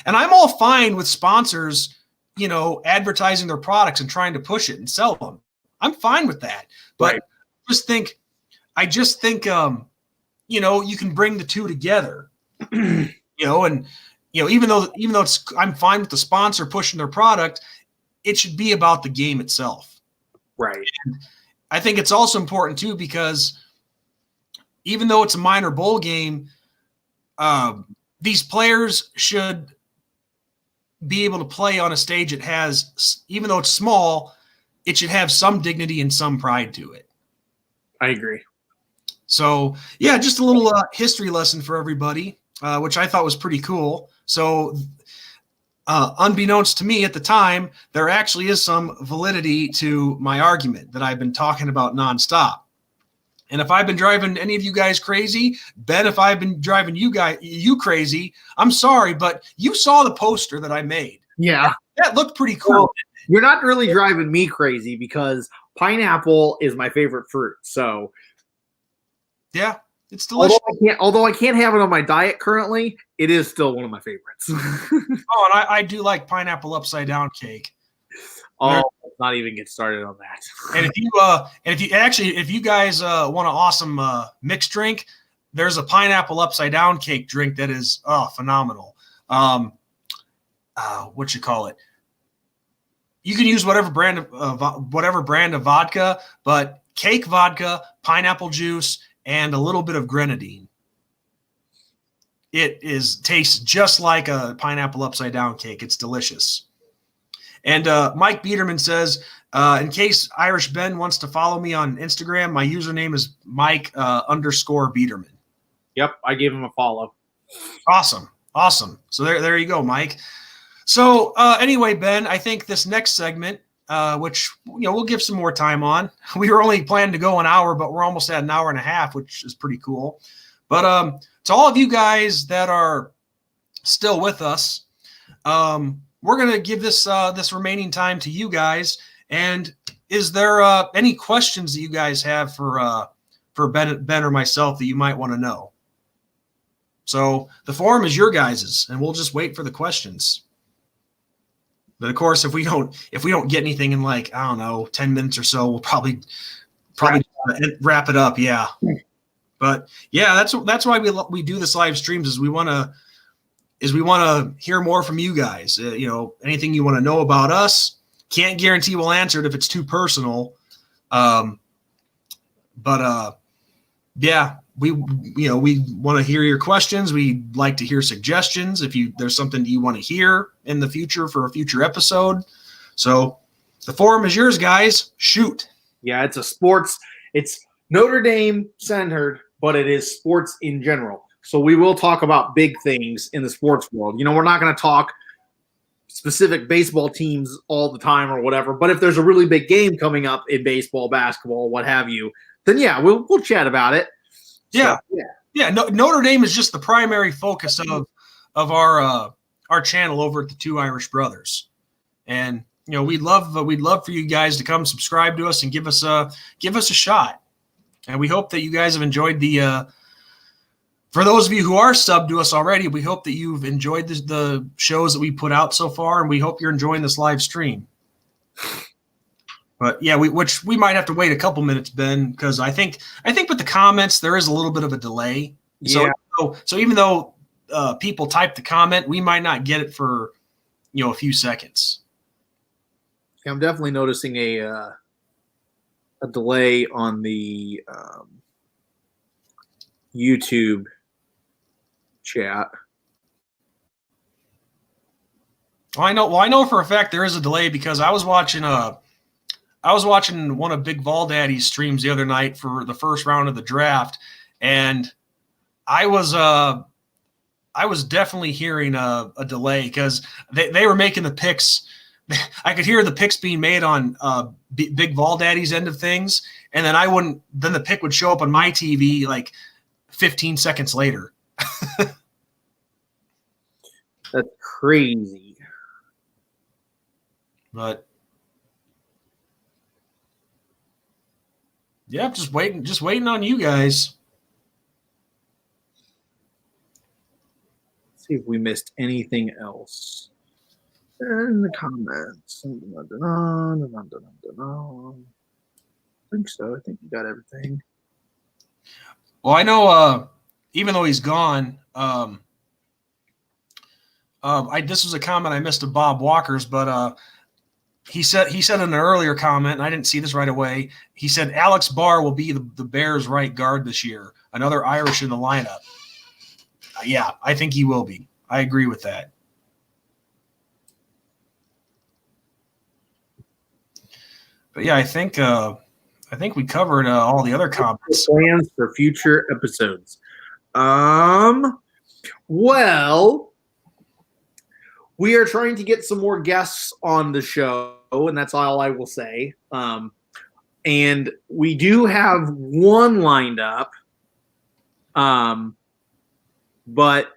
I'm all fine with sponsors, advertising their products and trying to push it and sell them. I'm fine with that. But Right. I just think you can bring the two together. And even though I'm fine with the sponsor pushing their product, it should be about the game itself. Right. And I think it's also important too, because even though it's a minor bowl game, these players should be able to play on a stage that has, even though it's small, it should have some dignity and some pride to it. I agree. So, yeah, just a little history lesson for everybody, which I thought was pretty cool. So, unbeknownst to me at the time, there actually is some validity to my argument that I've been talking about nonstop. And if I've been driving any of you guys crazy, Ben, if I've been driving you crazy, I'm sorry, but you saw the poster that I made. Yeah. That looked pretty cool. Well, you're not really driving me crazy because pineapple is my favorite fruit. So yeah, it's delicious. Although I can't have it on my diet currently, it is still one of my favorites. Oh, and I do like pineapple upside down cake. Oh, let's not even get started on that. And if you guys want an awesome mixed drink, there's a pineapple upside down cake drink that is phenomenal. What you call it? You can use whatever brand of vodka, but cake vodka, pineapple juice, and a little bit of grenadine. It tastes just like a pineapple upside down cake. It's delicious. And Mike Biederman says, in case Irish Ben wants to follow me on Instagram, my username is Mike_Biederman. Yep, I gave him a follow. Awesome. So there you go, Mike. So anyway, Ben, I think this next segment, which we'll give some more time on. We were only planning to go an hour, but we're almost at an hour and a half, which is pretty cool. But to all of you guys that are still with us, we're going to give this remaining time to you guys. And is there any questions that you guys have for Ben or myself that you might want to know? So the forum is your guys's, and we'll just wait for the questions. But of course, if we don't get anything in 10 minutes or so, we'll probably wrap it up. Yeah. But yeah, that's why we do this live streams, is we want to hear more from you guys. Anything you want to know about us. Can't guarantee we'll answer it if it's too personal. Yeah, we want to hear your questions. We'd like to hear suggestions if there's something you want to hear in the future for a future episode. So the forum is yours, guys. Shoot. Yeah, it's Notre Dame centered, but it is sports in general. So we will talk about big things in the sports world. We're not going to talk specific baseball teams all the time or whatever. But if there's a really big game coming up in baseball, basketball, what have you, then yeah, we'll chat about it. Yeah. Notre Dame is just the primary focus of our channel over at the Two Irish Brothers, and we'd love for you guys to come subscribe to us and give us a shot. And we hope that you guys have enjoyed for those of you who are subbed to us already, we hope that you've enjoyed the shows that we put out so far, and we hope you're enjoying this live stream. But yeah, which we might have to wait a couple minutes, Ben, because I think with the comments there is a little bit of a delay. Yeah. So even though people type the comment, we might not get it for a few seconds. I'm definitely noticing a delay on the YouTube chat. I know for a fact there is a delay, because I was watching one of Big Vol Daddy's streams the other night for the first round of the draft, and I was definitely hearing a delay, because they were making the picks. I could hear the picks being made on Big Vol Daddy's end of things, and then then the pick would show up on my TV like 15 seconds later. That's crazy. But yeah, just waiting on you guys. Let's see if we missed anything else in the comments. think so. I think we got everything. Well, I know even though he's gone, this was a comment I missed of Bob Walker's, but he said in an earlier comment, and I didn't see this right away. He said Alex Barr will be the Bears' right guard this year, another Irish in the lineup. Yeah, I think he will be. I agree with that. But yeah, I think we covered all the other comments. Plans for future episodes. Well, we are trying to get some more guests on the show, and that's all I will say. And we do have one lined up, but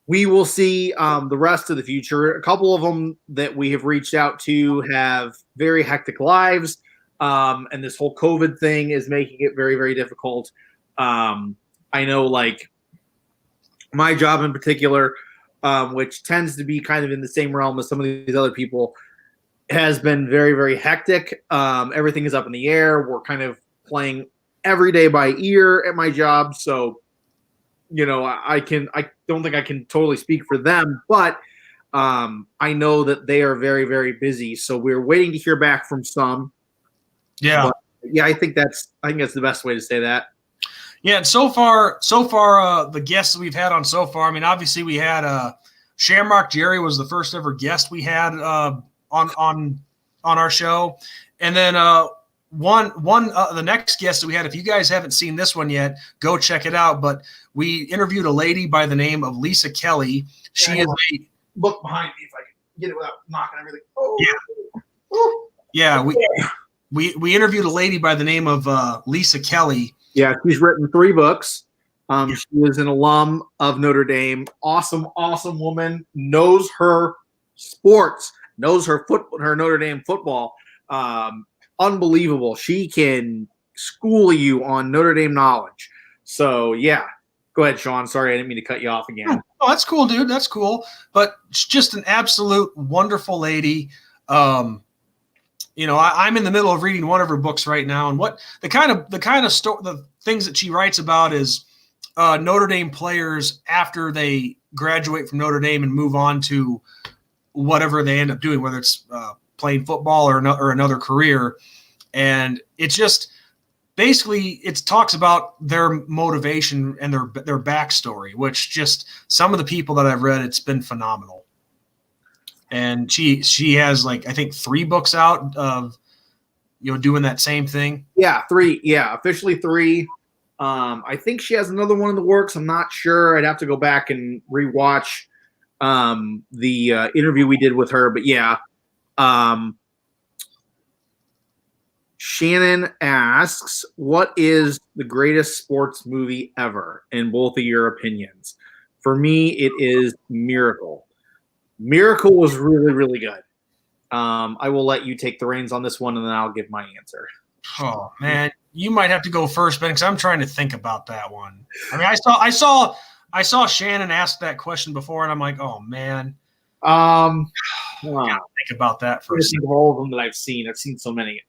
we will see the rest of the future. A couple of them that we have reached out to have very hectic lives, and this whole COVID thing is making it very, very difficult. I know, like, my job in particular, which tends to be kind of in the same realm as some of these other people, has been very, very hectic. Everything is up in the air. We're kind of playing every day by ear at my job. So, you know, I don't think I can totally speak for them, but I know that they are very, very busy. So we're waiting to hear back from some. Yeah. But yeah, I think that's the best way to say that. Yeah, and so far, the guests we've had on so far. I mean, obviously we had Shamrock Jerry was the first ever guest we had on our show, and then the next guest that we had. If you guys haven't seen this one yet, go check it out. But we interviewed a lady by the name of Lisa Kelly. She is a look behind me if I can get it without knocking everything. Oh. Yeah. Yeah, we interviewed a lady by the name of Lisa Kelly. Yeah, she's written 3 books. She is an alum of Notre Dame. Awesome, awesome woman. Knows her sports. Knows her Notre Dame football. Unbelievable. She can school you on Notre Dame knowledge. So, yeah. Go ahead, Sean. Sorry, I didn't mean to cut you off again. Oh, that's cool, dude. That's cool. But she's just an absolute wonderful lady. You know, I'm in the middle of reading one of her books right now, and what the things that she writes about is Notre Dame players after they graduate from Notre Dame and move on to whatever they end up doing, whether it's playing football or another career. And it's just basically it talks about their motivation and their backstory, which just some of the people that I've read, it's been phenomenal. And she has, like, I think 3 books out of, you know, doing that same thing. Yeah, 3. Yeah, officially 3. I think she has another one in the works. I'm not sure. I'd have to go back and rewatch the interview we did with her. But yeah, Shannon asks, what is the greatest sports movie ever in both of your opinions? For me, it is Miracle. Miracle was really, really good. I will let you take the reins on this one, and then I'll give my answer. Oh man, you might have to go first, Ben, because I'm trying to think about that one. I mean, I saw Shannon ask that question before, and I'm like, oh man. I gotta think about that for a second. Think of all of them that I've seen. I've seen so many.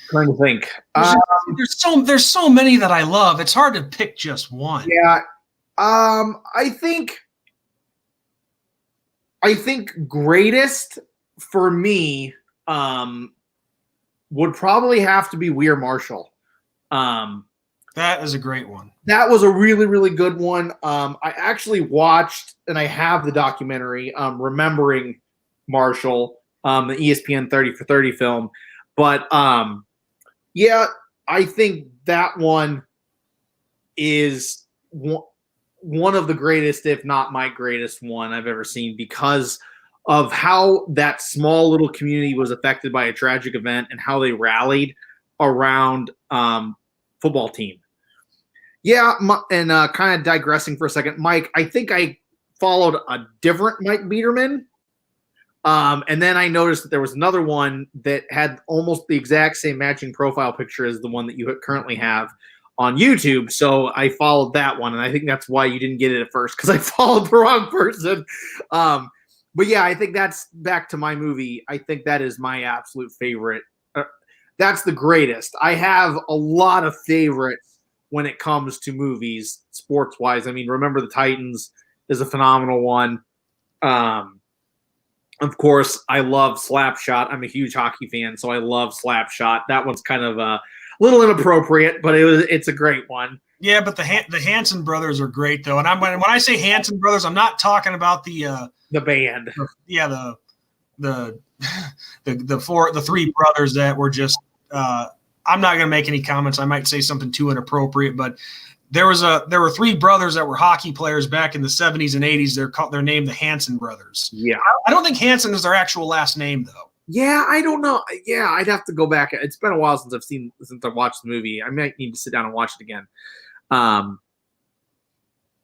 Trying to think. There's so many that I love. It's hard to pick just one. Yeah. I think greatest for me would probably have to be Weir Marshall. That is a great one. That was a really, really good one. I actually watched, and I have the documentary, Remembering Marshall, the ESPN 30 for 30 film. But yeah, I think that one is one of the greatest, if not my greatest one I've ever seen, because of how that small little community was affected by a tragic event and how they rallied around football team. Yeah, and kind of digressing for a second, Mike, I think I followed a different Mike Biederman. And then I noticed that there was another one that had almost the exact same matching profile picture as the one that you currently have on YouTube. So I followed that one, and I think that's why you didn't get it at first, because I followed the wrong person. But yeah, I think that's back to my movie. I think that is my absolute favorite. That's the greatest. I have a lot of favorites when it comes to movies, sports-wise. I mean, Remember the Titans is a phenomenal one. Of course, I love Slapshot. I'm a huge hockey fan, so I love Slapshot. That one's kind of a little inappropriate, but it's a great one. Yeah, but the Hanson brothers are great though. And when I say Hanson brothers, I'm not talking about the band. The three brothers that were just. I'm not going to make any comments. I might say something too inappropriate, but there were three brothers that were hockey players back in the 70s and 80s. They're named the Hanson brothers. Yeah, I don't think Hanson is their actual last name though. Yeah, I don't know. Yeah, I'd have to go back. It's been a while since I've watched the movie. I might need to sit down and watch it again.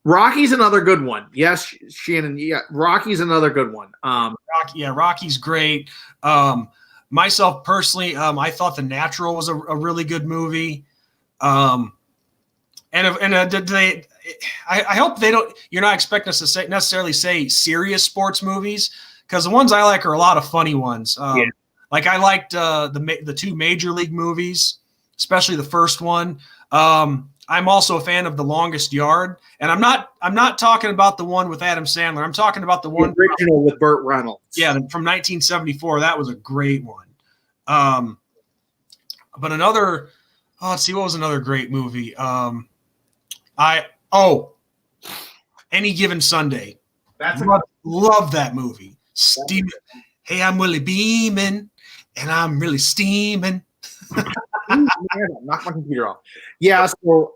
Rocky's another good one. Yes, Shannon. Yeah, Rocky's another good one. Rocky's great. Myself personally, I thought The Natural was a really good movie. I hope they don't. You're not expecting us to necessarily say serious sports movies, because the ones I like are a lot of funny ones. Like I liked the two Major League movies, especially the first one. I'm also a fan of The Longest Yard, and I'm not talking about the one with Adam Sandler. I'm talking about the one original with Burt Reynolds. Yeah, from 1974. That was a great one. But another, let's see, what was another great movie? Any Given Sunday. Love that movie. Hey, I'm Willie Beeman, and I'm really steaming. Knock my computer off. Yeah, so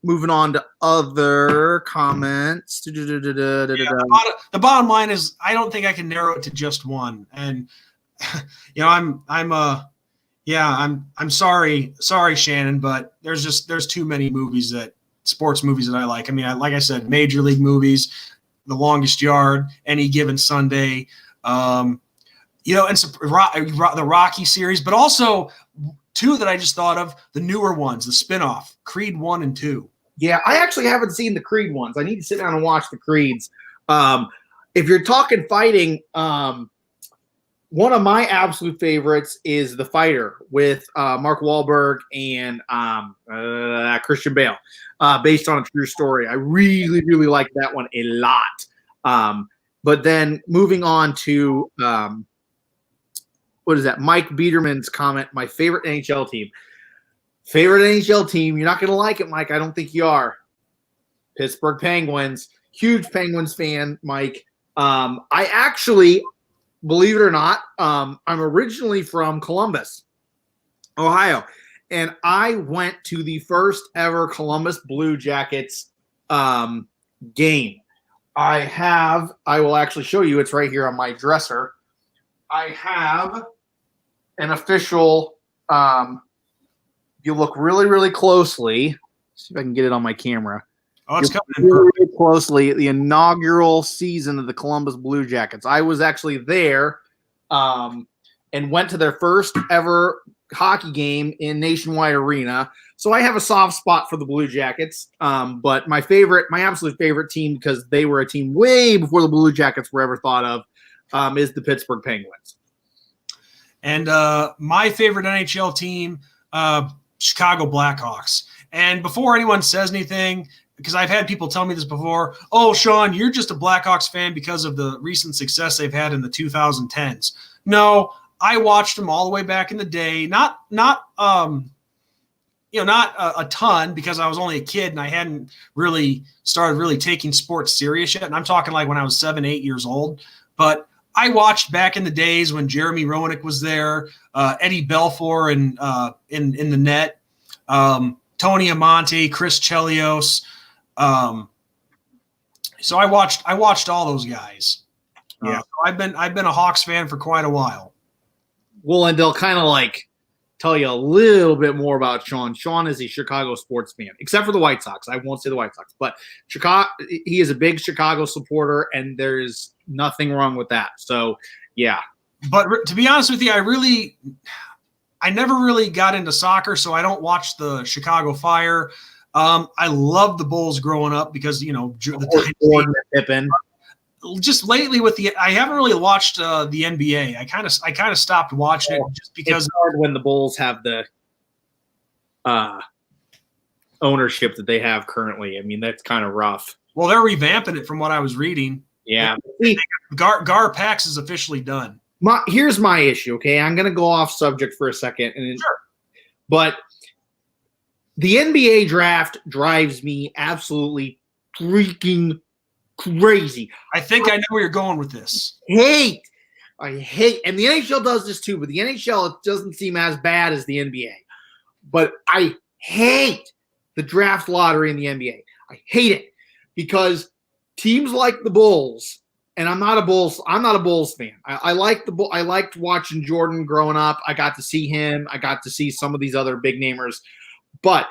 moving on to other comments. The bottom line is I don't think I can narrow it to just one. And I'm sorry, Shannon, but there's too many sports movies that I like. I mean, like I said, Major League movies, The Longest Yard, Any Given Sunday, and the Rocky series, but also two that I just thought of, the newer ones, the spinoff, Creed 1 and 2. Yeah, I actually haven't seen the Creed ones. I need to sit down and watch the Creeds. If you're talking fighting, one of my absolute favorites is The Fighter with Mark Wahlberg and Christian Bale, based on a true story. I really, really like that one a lot. But then moving on to what is that? Mike Biederman's comment, my favorite NHL team. Favorite NHL team. You're not going to like it, Mike. I don't think you are. Pittsburgh Penguins. Huge Penguins fan, Mike. I actually, believe it or not, I'm originally from Columbus, Ohio. And I went to the first ever Columbus Blue Jackets game. I will actually show you. It's right here on my dresser. I have an official, if you look really, really closely, see if I can get it on my camera. Oh, it's coming really, really closely. The inaugural season of the Columbus Blue Jackets. I was actually there and went to their first ever hockey game in Nationwide Arena. So I have a soft spot for the Blue Jackets. But my absolute favorite team, because they were a team way before the Blue Jackets were ever thought of, is the Pittsburgh Penguins. And my favorite NHL team, Chicago Blackhawks. And before anyone says anything, because I've had people tell me this before, oh, Sean, you're just a Blackhawks fan because of the recent success they've had in the 2010s. No, I watched them all the way back in the day. Not a ton, because I was only a kid and I hadn't really started taking sports serious yet. And I'm talking like when I was 7, 8 years old. But I watched back in the days when Jeremy Roenick was there, Eddie Belfour in the net, Tony Amonte, Chris Chelios. So I watched all those guys. Yeah, I've been a Hawks fan for quite a while. Well, and they'll kind of like tell you a little bit more about Sean. Sean is a Chicago sports fan, except for the White Sox. I won't say the White Sox, but he is a big Chicago supporter, and there's nothing wrong with that. So, yeah. But to be honest with you, I never really got into soccer, so I don't watch the Chicago Fire. I love the Bulls growing up because, you know, the Jordan and Pippen. Just lately with I haven't really watched the NBA. I kind of stopped watching it just because it's hard when the Bulls have the ownership that they have currently. I mean, that's kind of rough. Well, they're revamping it from what I was reading. Yeah. Gar Pax is officially done. Here's my issue, okay? I'm going to go off subject for a second. Sure. But the NBA draft drives me absolutely freaking crazy. I think I know where you're going with this. I hate, and the NHL does this too, but the NHL, it doesn't seem as bad as the NBA. But I hate the draft lottery in the NBA. I hate it because teams like the Bulls, and I'm not a Bulls fan. I liked watching Jordan growing up. I got to see him. I got to see some of these other big namers. But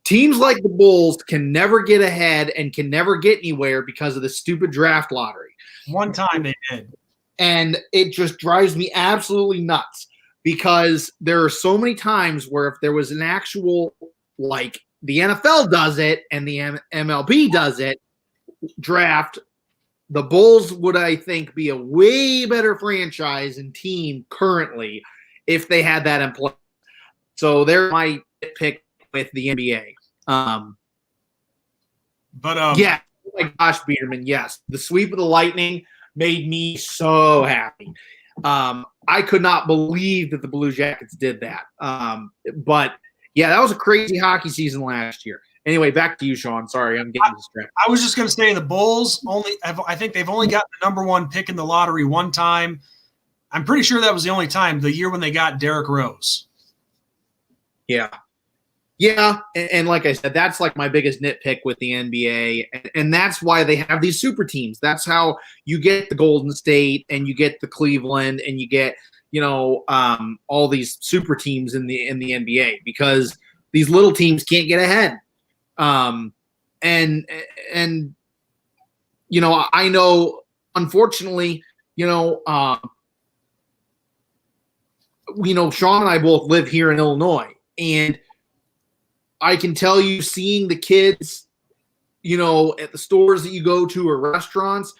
teams like the Bulls can never get ahead and can never get anywhere because of the stupid draft lottery. One time they did. And it just drives me absolutely nuts because there are so many times where if there was an actual, like the NFL does it and the MLB does it, draft, the Bulls would, I think, be a way better franchise and team currently if they had that in place. So they're my pick with the NBA. Yeah, like Josh Biederman, yes. The sweep of the Lightning made me so happy. I could not believe that the Blue Jackets did that. But yeah, that was a crazy hockey season last year. Anyway, back to you, Sean. Sorry, I'm getting distracted. I was just going to say the Bulls I think they've only got the number one pick in the lottery one time. I'm pretty sure that was the only time, the year when they got Derrick Rose. Yeah. Yeah, and like I said, that's like my biggest nitpick with the NBA, and that's why they have these super teams. That's how you get the Golden State, and you get the Cleveland, and you get, you know, all these super teams in the NBA because these little teams can't get ahead. And you know, I know, unfortunately, Sean and I both live here in Illinois, and I can tell you, seeing the kids, at the stores that you go to or restaurants,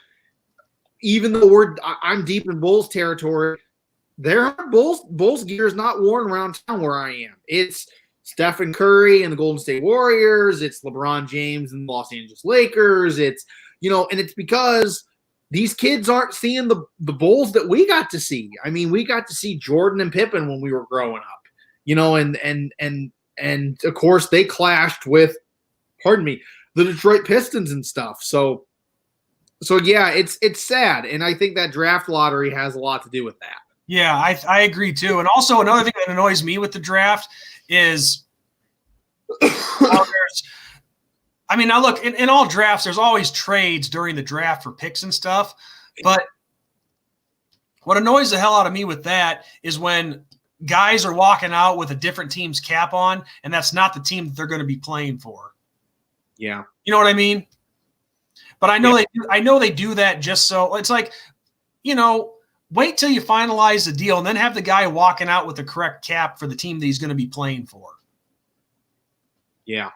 even though I'm deep in Bulls territory, there are Bulls gear is not worn around town where I am. It's Stephen Curry and the Golden State Warriors. It's LeBron James and the Los Angeles Lakers. It's, and it's because these kids aren't seeing the Bulls that we got to see. I mean, we got to see Jordan and Pippen when we were growing up, and of course they clashed with, the Detroit Pistons and stuff. So yeah, it's sad. And I think that draft lottery has a lot to do with that. Yeah, I agree too. And also another thing that annoys me with the draft is, now look, in all drafts, there's always trades during the draft for picks and stuff. But what annoys the hell out of me with that is when guys are walking out with a different team's cap on, and that's not the team that they're going to be playing for. Yeah. You know what I mean? But I know they do that just so it's like, wait till you finalize the deal and then have the guy walking out with the correct cap for the team that he's going to be playing for. Yeah.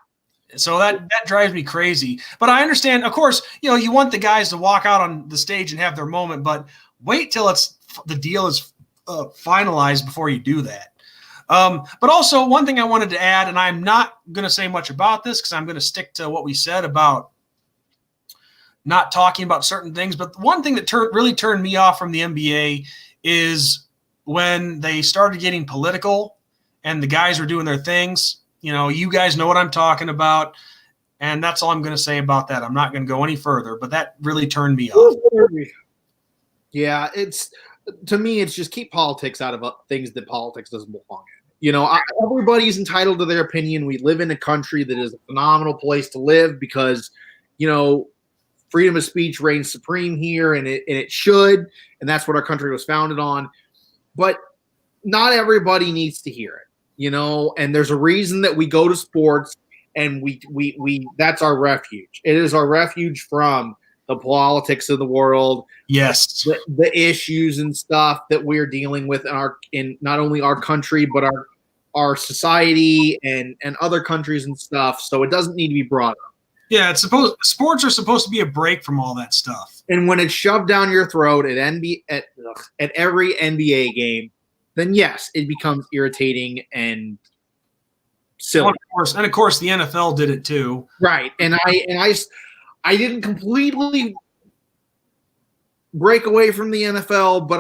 So that drives me crazy. But I understand, of course, you want the guys to walk out on the stage and have their moment, but wait till the deal is finalized before you do that. But also one thing I wanted to add, and I'm not going to say much about this because I'm going to stick to what we said about not talking about certain things. But one thing that really turned me off from the NBA is when they started getting political and the guys were doing their things. You guys know what I'm talking about. And that's all I'm going to say about that. I'm not going to go any further, but that really turned me off. Yeah, to me, it's just keep politics out of things that politics doesn't belong in. Everybody's entitled to their opinion. We live in a country that is a phenomenal place to live because, freedom of speech reigns supreme here, and it should, and that's what our country was founded on. But not everybody needs to hear it, and there's a reason that we go to sports, and we that's our refuge. It is our refuge from the politics of the world, Yes. the issues and stuff that we're dealing with in not only our country but our society and other countries and stuff. So it doesn't need to be brought up. Yeah, sports are supposed to be a break from all that stuff. And when it's shoved down your throat at every NBA game, then yes, it becomes irritating and silly. Of course, the NFL did it too. Right. And I didn't completely break away from the NFL, but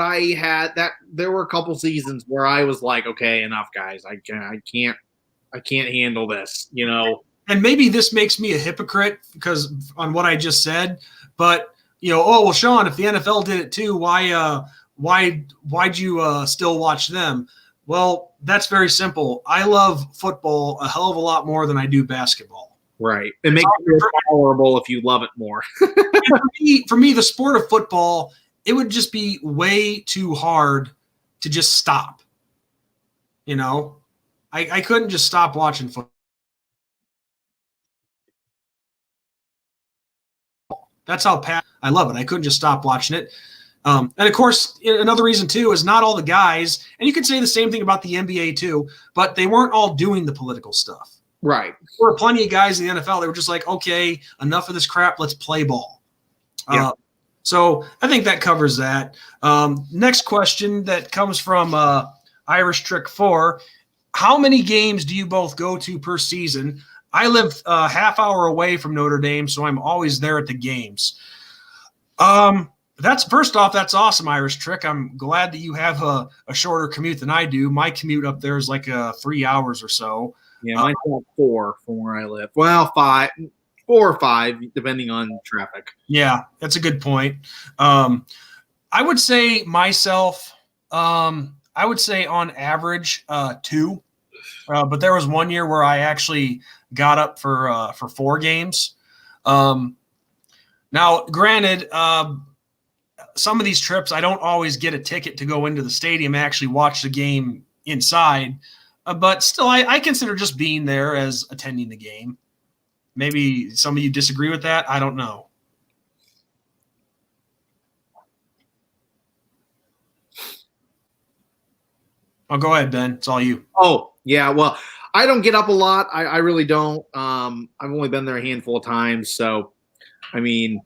there were a couple seasons where I was like, okay, enough, guys. I can't handle this, you know. And maybe this makes me a hypocrite because on what I just said, but oh well, Sean, if the NFL did it too, why'd you still watch them? Well, that's very simple. I love football a hell of a lot more than I do basketball. Right. It makes it tolerable if you love it more. for me, the sport of football, it would just be way too hard to just stop. I couldn't just stop watching football. That's how I love it. I couldn't just stop watching it. And of course, another reason too is not all the guys, and you could say the same thing about the NBA too, but they weren't all doing the political stuff. Right. There were plenty of guys in the NFL. They were just like, okay, enough of this crap. Let's play ball. Yeah. So I think that covers that. Next question that comes from Irish Trick 4. How many games do you both go to per season? I live a half hour away from Notre Dame, so I'm always there at the games. First off, that's awesome, Irish Trick. I'm glad that you have a shorter commute than I do. My commute up there is like 3 hours or so. Yeah, mine's about 4 from where I live. Well, 4 or 5, depending on traffic. Yeah, that's a good point. I would say myself, I would say on average 2. But there was one year where I actually got up for 4 games. Now, granted, some of these trips, I don't always get a ticket to go into the stadium and actually watch the game inside. But still, I consider just being there as attending the game. Maybe some of you disagree with that. I don't know. Oh, go ahead, Ben. It's all you. Oh, yeah. Well, I don't get up a lot. I really don't. I've only been there a handful of times. So, I mean,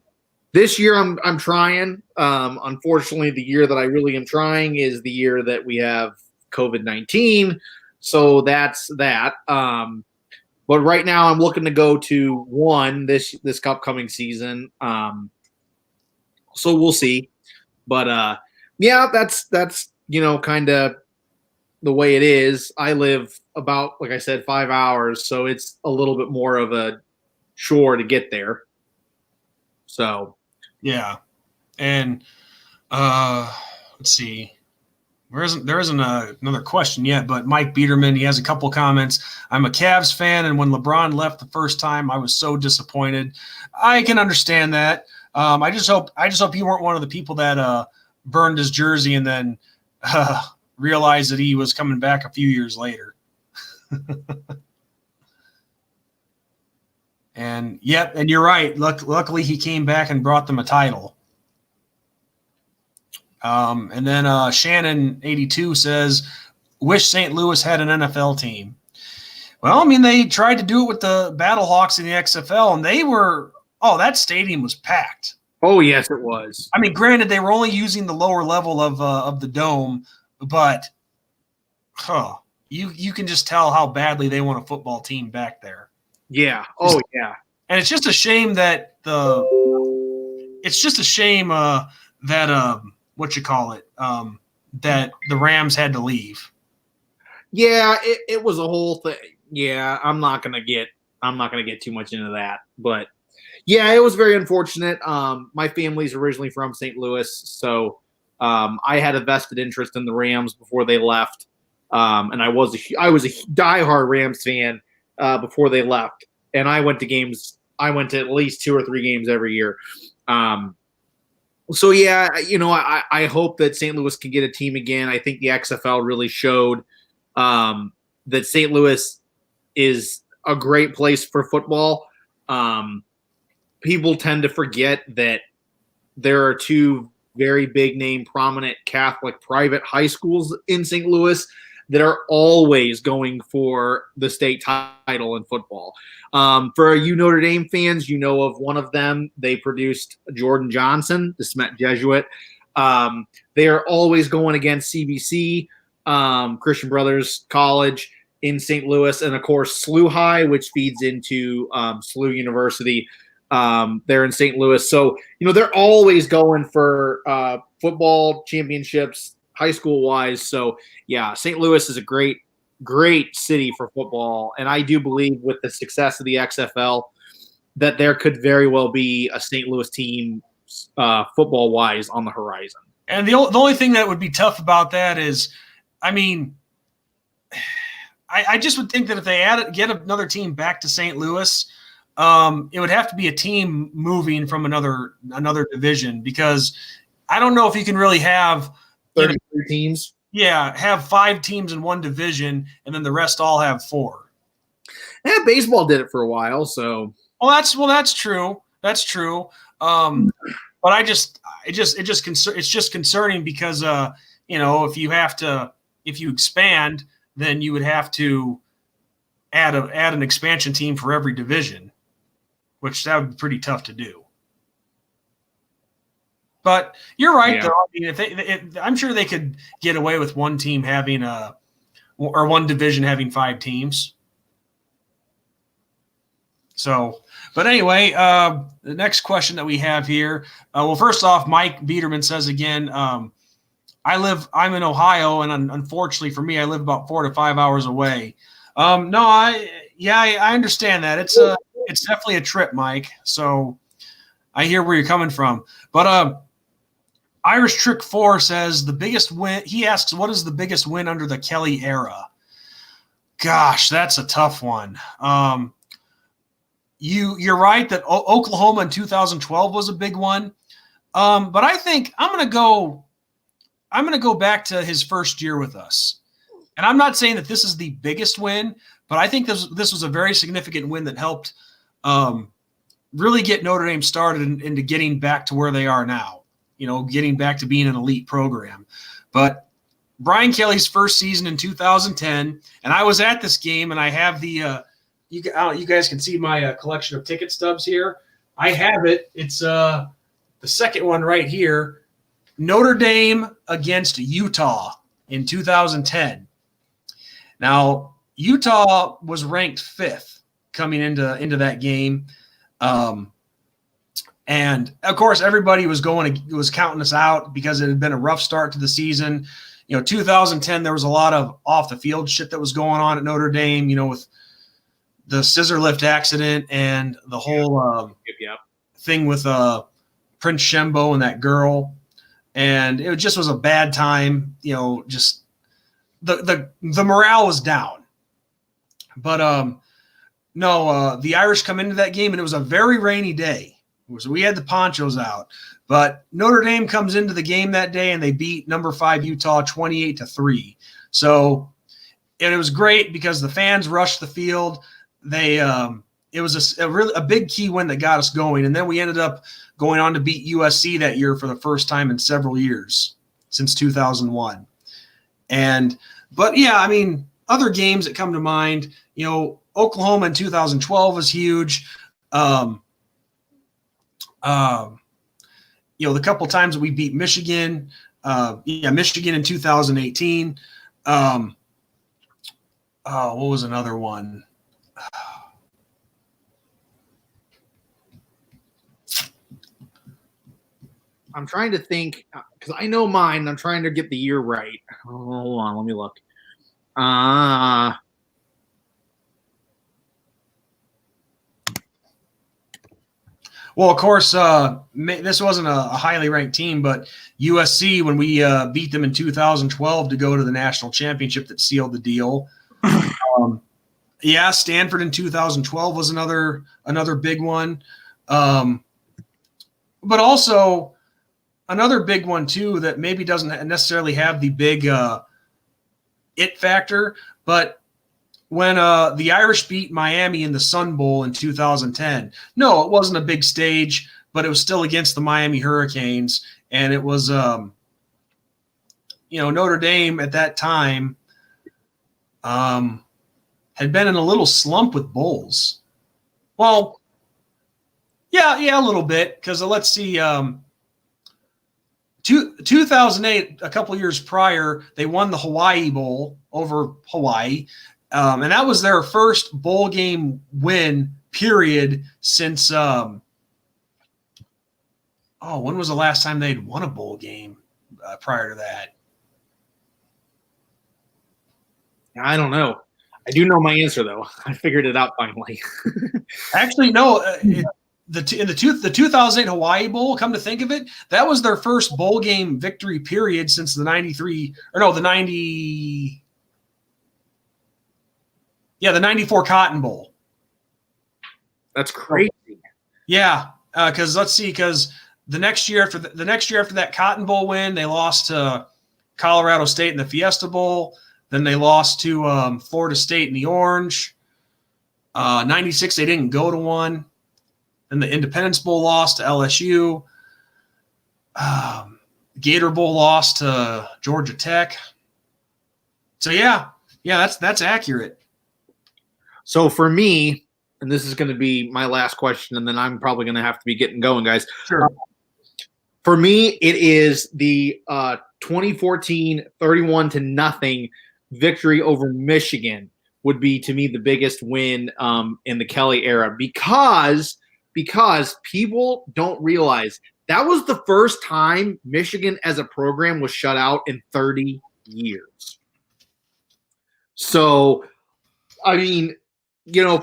this year I'm trying. Unfortunately, the year that I really am trying is the year that we have COVID-19. So that's that. But right now I'm looking to go to one this upcoming season. So we'll see. But yeah, that's kind of the way it is. I live about, like I said, 5 hours, so it's a little bit more of a chore to get there. So yeah. And let's see. There isn't another question yet, but Mike Biederman, he has a couple comments. I'm a Cavs fan, and when LeBron left the first time, I was so disappointed. I can understand that. I just hope you weren't one of the people that burned his jersey and then realized that he was coming back a few years later. And you're right. Luckily, he came back and brought them a title. And then Shannon82 says, wish St. Louis had an NFL team. Well, I mean, they tried to do it with the Battlehawks in the XFL, and that stadium was packed. Oh, yes, it was. I mean, granted, they were only using the lower level of the dome, but you can just tell how badly they want a football team back there. Yeah. Oh, yeah. And it's just a shame that that the Rams had to leave. Yeah, it was a whole thing. Yeah, I'm not gonna get too much into that, but yeah, it was very unfortunate. My family's originally from St. Louis, so I had a vested interest in the Rams before they left, and I was a diehard Rams fan before they left, and I went to games. I went to at least 2 or 3 games every year. So yeah, I hope that St. Louis can get a team again. I think the XFL really showed that St. Louis is a great place for football. people tend to forget that there are two very big name, prominent Catholic private high schools in St. Louis that are always going for the state title in football. For you Notre Dame fans, you know of one of them. They produced Jordan Johnson, the Smet Jesuit. They are always going against CBC, Christian Brothers College in St. Louis, and of course SLU High, which feeds into SLU University there in St. Louis. So, they're always going for football championships, high school wise. So yeah, St. Louis is a great city for football. And I do believe with the success of the XFL that there could very well be a St. Louis team football wise on the horizon. And the only thing that would be tough about that is, I just would think that if they get another team back to St. Louis, it would have to be a team moving from another division, because I don't know if you can really have 33 teams. Yeah, have 5 teams in one division and then the rest all have 4. Yeah, baseball did it for a while, so. That's true. That's true. But it's just concerning because if you expand, then you would have to add an expansion team for every division, which that would be pretty tough to do. But you're right, though. I mean, I'm sure they could get away with one team having or one division having 5 teams. So, but anyway, the next question that we have here. Well, first off, Mike Biederman says again, I'm in Ohio, and unfortunately for me, I live about 4 to 5 hours away. I understand that. It's definitely a trip, Mike. So I hear where you're coming from. But Irish Trick 4 says the biggest win. He asks, what is the biggest win under the Kelly era? Gosh, that's a tough one. You're right that Oklahoma in 2012 was a big one. But I think I'm going to go back to his first year with us. And I'm not saying that this is the biggest win, but I think this was a very significant win that helped really get Notre Dame started into getting back to where they are now, getting back to being an elite program. But Brian Kelly's first season in 2010, and I was at this game, and I have the you guys can see my collection of ticket stubs here. I have it. It's the second one right here. Notre Dame against Utah in 2010. Now, Utah was ranked 5th coming into that game. And of course, everybody was counting us out because it had been a rough start to the season. 2010, there was a lot of off the field shit that was going on at Notre Dame, with the scissor lift accident and the whole thing with Prince Shembo and that girl. And it just was a bad time, just the morale was down. But the Irish come into that game, and it was a very rainy day. So we had the ponchos out. But Notre Dame comes into the game that day, and they beat number 5 Utah 28-3. So it was great because the fans rushed the field. It was a big key win that got us going. And then we ended up going on to beat USC that year for the first time in several years since 2001. But yeah, I mean, other games that come to mind, Oklahoma in 2012 was huge. The couple times that we beat Michigan, Michigan in 2018. What was another one? I'm trying to think because I know mine. I'm trying to get the year right. Hold on, let me look. Well, of course, this wasn't a highly ranked team, but USC, when we beat them in 2012 to go to the national championship that sealed the deal. Stanford in 2012 was another big one. But also another big one, too, that maybe doesn't necessarily have the big it factor, but when the Irish beat Miami in the Sun Bowl in 2010. No, it wasn't a big stage, but it was still against the Miami Hurricanes, and it was Notre Dame at that time had been in a little slump with bowls. Well, yeah, a little bit, because let's see, 2008, a couple years prior, they won the Hawaii Bowl over Hawaii, and that was their first bowl game win, period, since when was the last time they'd won a bowl game prior to that? I don't know. I do know my answer, though. I figured it out finally. Actually, no. The 2008 Hawaii Bowl, come to think of it, that was their first bowl game victory period since the 94 Cotton Bowl. That's crazy. Yeah, because the next year after that Cotton Bowl win, they lost to Colorado State in the Fiesta Bowl. Then they lost to Florida State in the Orange. 96, they didn't go to one. Then the Independence Bowl lost to LSU. Gator Bowl lost to Georgia Tech. So yeah, that's accurate. So for me, and this is going to be my last question, and then I'm probably going to have to be getting going, guys. Sure. For me, it is the 2014 31-0 victory over Michigan would be, to me, the biggest win in the Kelly era, because people don't realize that was the first time Michigan as a program was shut out in 30 years. So, I mean,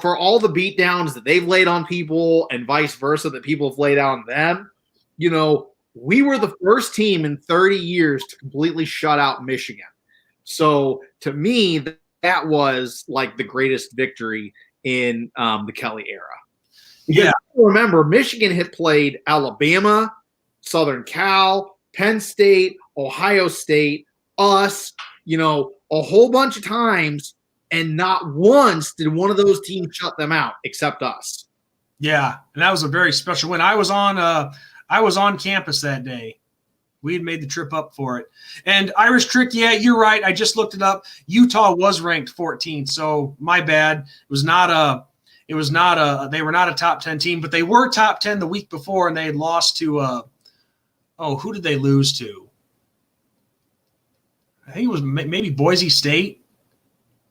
for all the beatdowns that they've laid on people and vice versa that people have laid on them, we were the first team in 30 years to completely shut out Michigan. So to me, that was like the greatest victory in the Kelly era. Because remember, Michigan had played Alabama, Southern Cal, Penn State, Ohio State, us, a whole bunch of times, and not once did one of those teams shut them out except us. Yeah, and that was a very special win. I was on campus that day. We had made the trip up for it. And Irish Trick, yeah, you're right. I just looked it up. Utah was ranked 14th, so my bad. They were not a top 10 team, but they were top 10 the week before, and they had lost to who did they lose to? I think it was maybe Boise State.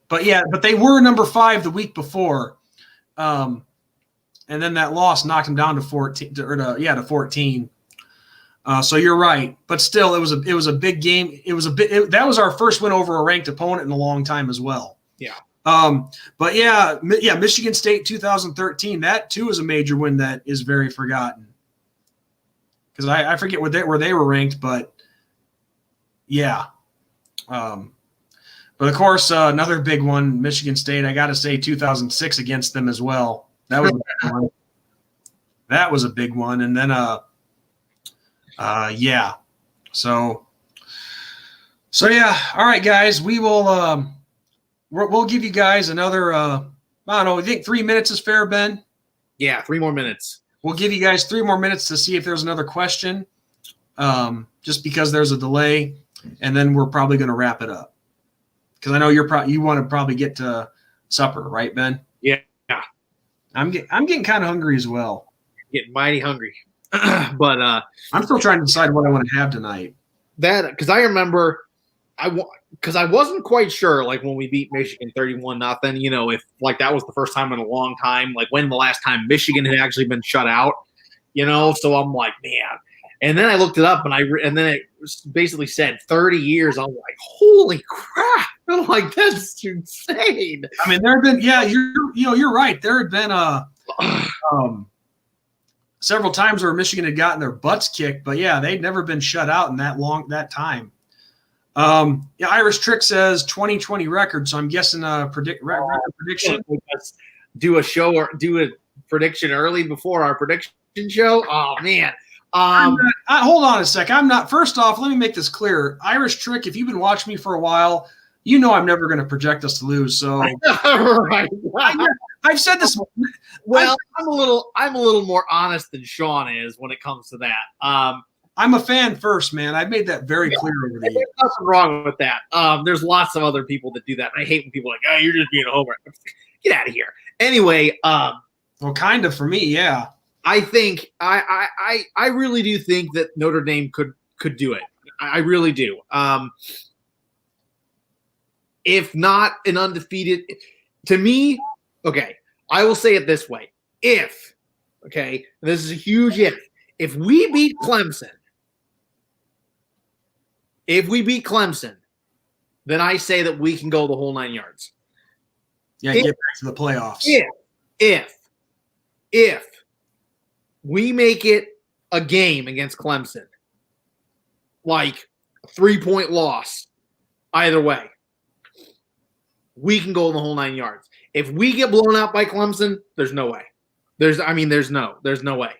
But they were number 5 the week before. And then that loss knocked them down to 14 to 14. So you're right, but still, it was a big game. That was our first win over a ranked opponent in a long time as well. Yeah. But yeah, Michigan State 2013. That too is a major win that is very forgotten. Because I forget where they were ranked, but yeah. But of course, another big one, Michigan State. I got to say, 2006 against them as well. That was a big one. That was a big one, and then yeah. So yeah. All right, guys. We will we'll give you guys another I don't know, you think 3 minutes is fair, Ben? Yeah, 3 more minutes. We'll give you guys 3 more minutes to see if there's another question. Just because there's a delay, and then we're probably going to wrap it up. Because I know you want to probably get to supper, right, Ben? Yeah. I'm getting kind of hungry as well. Getting mighty hungry. But I'm still trying to decide what I want to have tonight. Because I remember, because I wasn't quite sure, like when we beat Michigan 31-0, if like that was the first time in a long time, like when the last time Michigan had actually been shut out, So I'm like, man. And then I looked it up, and then it basically said 30 years. I'm like, holy crap! I'm like, that's insane. I mean, there have been, you're right. There had been several times where Michigan had gotten their butts kicked, but yeah, they'd never been shut out in that time. Irish Trick says 2020 record, so I'm guessing record prediction. Do a show or do a prediction early before our prediction show. Oh man. Hold on a sec. I'm not. First off, let me make this clear. Irish Trick, if you've been watching me for a while, You know I'm never going to project us to lose. So Right. I've said this. Well, I'm a little more honest than Sean is when it comes to that. I'm a fan first, man. I've made that very clear over the years. There's nothing wrong with that. There's lots of other people that do that. I hate when people are like, oh, you're just being a homer. Get out of here. Anyway, well, kind of for me, yeah. I think I really do think that Notre Dame could do it. I really do. If not an undefeated, to me, okay, I will say it this way. If, okay, this is a huge if we beat Clemson, then I say that we can go the whole 9 yards. Yeah, get back to the playoffs. If we make it a game against Clemson, like a 3-point loss, either way, we can go the whole 9 yards. If we get blown out by Clemson, there's no way. There's no way.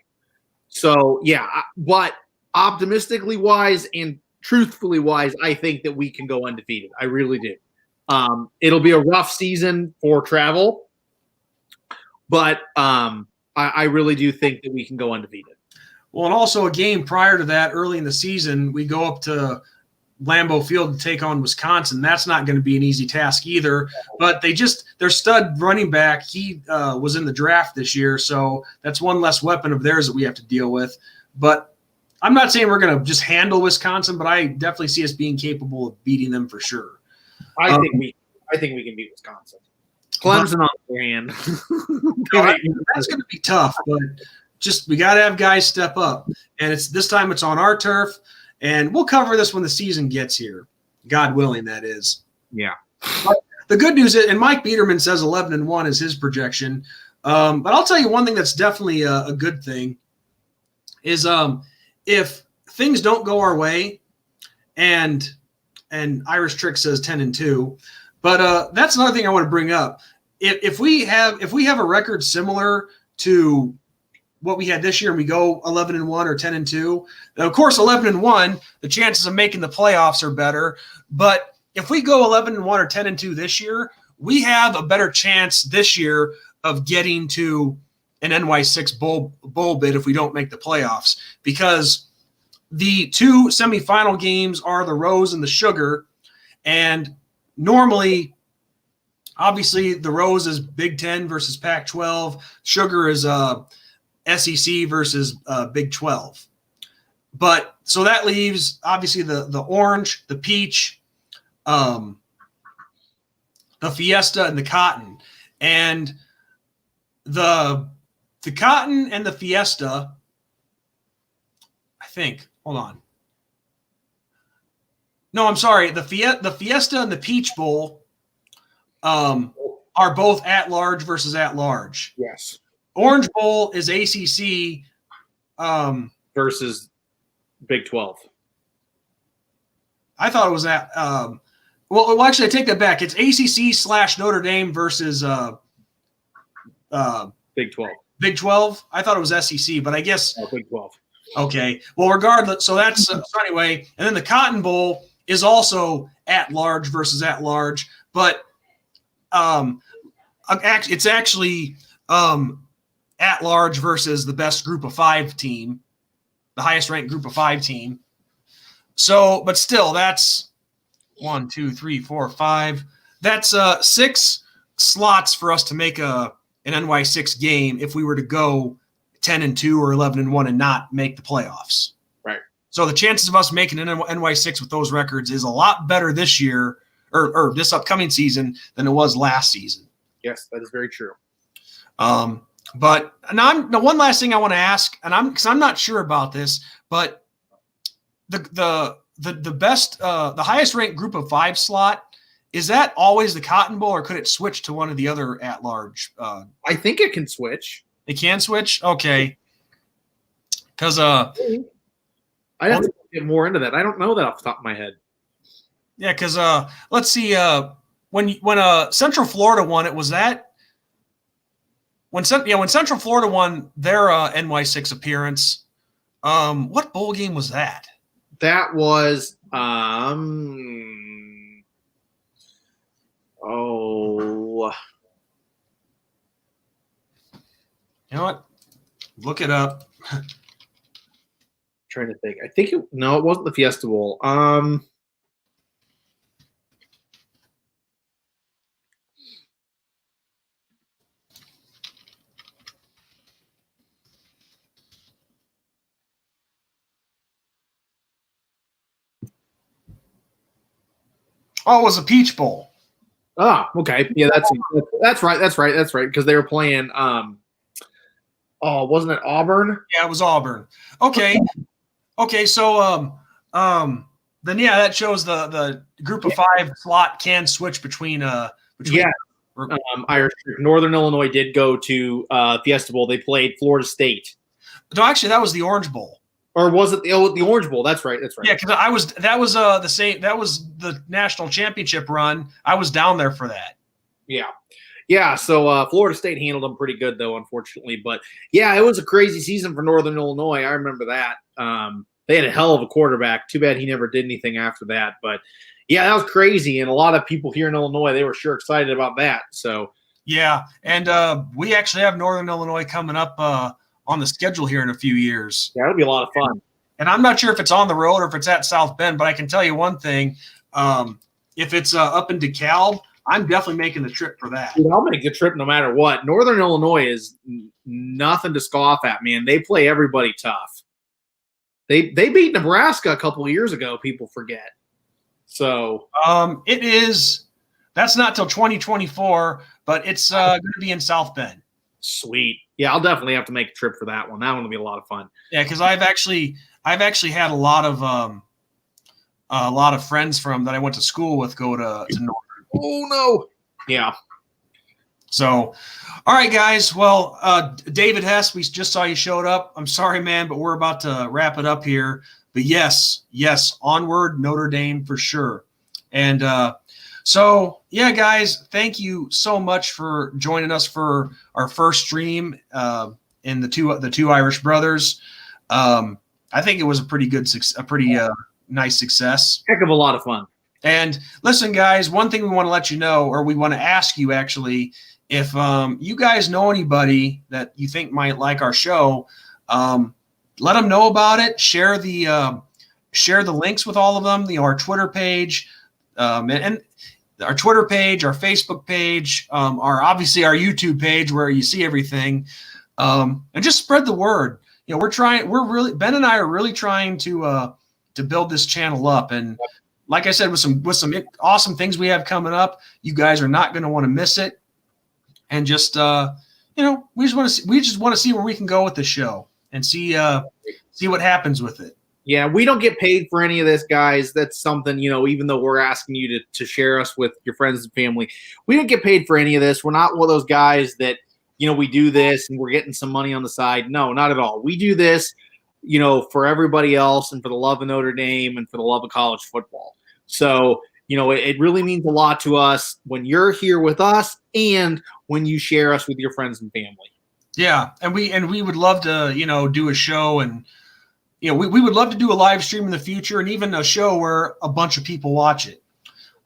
So yeah, but optimistically wise and truthfully wise, I think that we can go undefeated. I really do. It'll be a rough season for travel, but I really do think that we can go undefeated. Well, and also a game prior to that, early in the season, we go up to Lambeau Field to take on Wisconsin. That's not going to be an easy task either. But their stud running back, he was in the draft this year, so that's one less weapon of theirs that we have to deal with. But I'm not saying we're going to just handle Wisconsin, but I definitely see us being capable of beating them for sure. I think we can beat Wisconsin. Clemson on the other hand. That's going to be tough, but just we got to have guys step up. And this time it's on our turf. And we'll cover this when the season gets here, God willing, that is. Yeah. But the good news is, and Mike Biederman says 11-1 is his projection. But I'll tell you one thing that's definitely a good thing is if things don't go our way, and Irish Trick says 10-2, but that's another thing I want to bring up. If we have a record similar to what we had this year and we go 11-1 or 10-2, then of course 11-1, the chances of making the playoffs are better. But if we go 11-1 or 10-2 this year, we have a better chance this year of getting to an NY6 bowl bid if we don't make the playoffs, because the two semifinal games are the Rose and the Sugar, and normally, obviously, the Rose is Big Ten versus Pac-12, Sugar is SEC versus Big 12. But so that leaves obviously the orange, the peach, the Fiesta, and the cotton. And the cotton and the Fiesta, I think, hold on. No, I'm sorry. The Fiesta and the Peach Bowl are both at large versus at large. Yes. Orange Bowl is ACC versus Big 12. I thought it was at well, actually, I take that back. It's ACC / Notre Dame versus Big 12. Big 12. I thought it was SEC, but I guess Big 12. Okay. Well, regardless, so that's so anyway. And then the Cotton Bowl is also at large versus at large, but it's actually at large versus the best group of 5 team, the highest ranked group of 5 team. So, but still, that's 1, 2, 3, 4, 5. That's 6 slots for us to make an NY6 game if we were to go 10-2 or 11-1 and not make the playoffs. Right. So the chances of us making an NY6 with those records is a lot better this year or this upcoming season than it was last season. Yes, that is very true. But now one last thing I want to ask, and because I'm not sure about this, but the best the highest ranked group of 5 slot, is that always the Cotton Bowl, or could it switch to one of the other at large? I think it can switch. It can switch? Okay. Because I'd have to get more into that. I don't know that off the top of my head. Yeah, because let's see. When Central Florida won it, was that when Central Florida won their NY6 appearance? What bowl game was that? That was know what? Look it up. Trying to think. I think it wasn't the Fiesta Bowl. Oh, it was a Peach Bowl. Oh, okay. Yeah, that's right. Because they were playing. Wasn't it Auburn? Yeah, it was Auburn. Okay. So then yeah, that shows the group of 5 slot can switch between Irish. Northern Illinois did go to Fiesta Bowl. They played Florida State. No, actually, that was the Orange Bowl. Or was it the Orange Bowl? That's right. Yeah, because that was the same. That was the national championship run. I was down there for that. Yeah. So Florida State handled them pretty good, though, unfortunately. But yeah, it was a crazy season for Northern Illinois. I remember that. They had a hell of a quarterback. Too bad he never did anything after that. But yeah, that was crazy, and a lot of people here in Illinois, they were sure excited about that. So yeah, and we actually have Northern Illinois coming up on the schedule here in a few years. Yeah, it'll be a lot of fun. And I'm not sure if it's on the road or if it's at South Bend, but I can tell you one thing. If it's up in DeKalb, I'm definitely making the trip for that. Dude, I'll make the trip no matter what. Northern Illinois is nothing to scoff at, man. They play everybody tough. They beat Nebraska a couple of years ago, people forget. So it is – that's not till 2024, but it's going to be in South Bend. Sweet. Yeah, I'll definitely have to make a trip for that one. That one will be a lot of fun. Yeah, because I've actually had a lot of friends from that I went to school with go to Northern. Oh no. Yeah. So, all right, guys. Well, David Hess, we just saw you showed up. I'm sorry, man, but we're about to wrap it up here. But yes, onward, Notre Dame for sure. And so, yeah, guys, thank you so much for joining us for our first stream in the two Irish brothers. I think it was a pretty nice success. Heck of a lot of fun. And listen, guys, one thing we want to let you know, or we want to ask you actually, if you guys know anybody that you think might like our show, let them know about it. Share the links with all of them. Our Twitter page, and our Twitter page, our Facebook page, obviously our YouTube page where you see everything, and just spread the word. Ben and I are really trying to build this channel up, and like I said, with some awesome things we have coming up, you guys are not going to want to miss it. And just we just want to see where we can go with the show and see what happens with it. Yeah, we don't get paid for any of this, guys. That's something, even though we're asking you to share us with your friends and family, we don't get paid for any of this. We're not one of those guys that, we do this and we're getting some money on the side. No, not at all. We do this, for everybody else and for the love of Notre Dame and for the love of college football. So, it really means a lot to us when you're here with us and when you share us with your friends and family. Yeah, and we would love to, do a show, and we would love to do a live stream in the future, and even a show where a bunch of people watch it.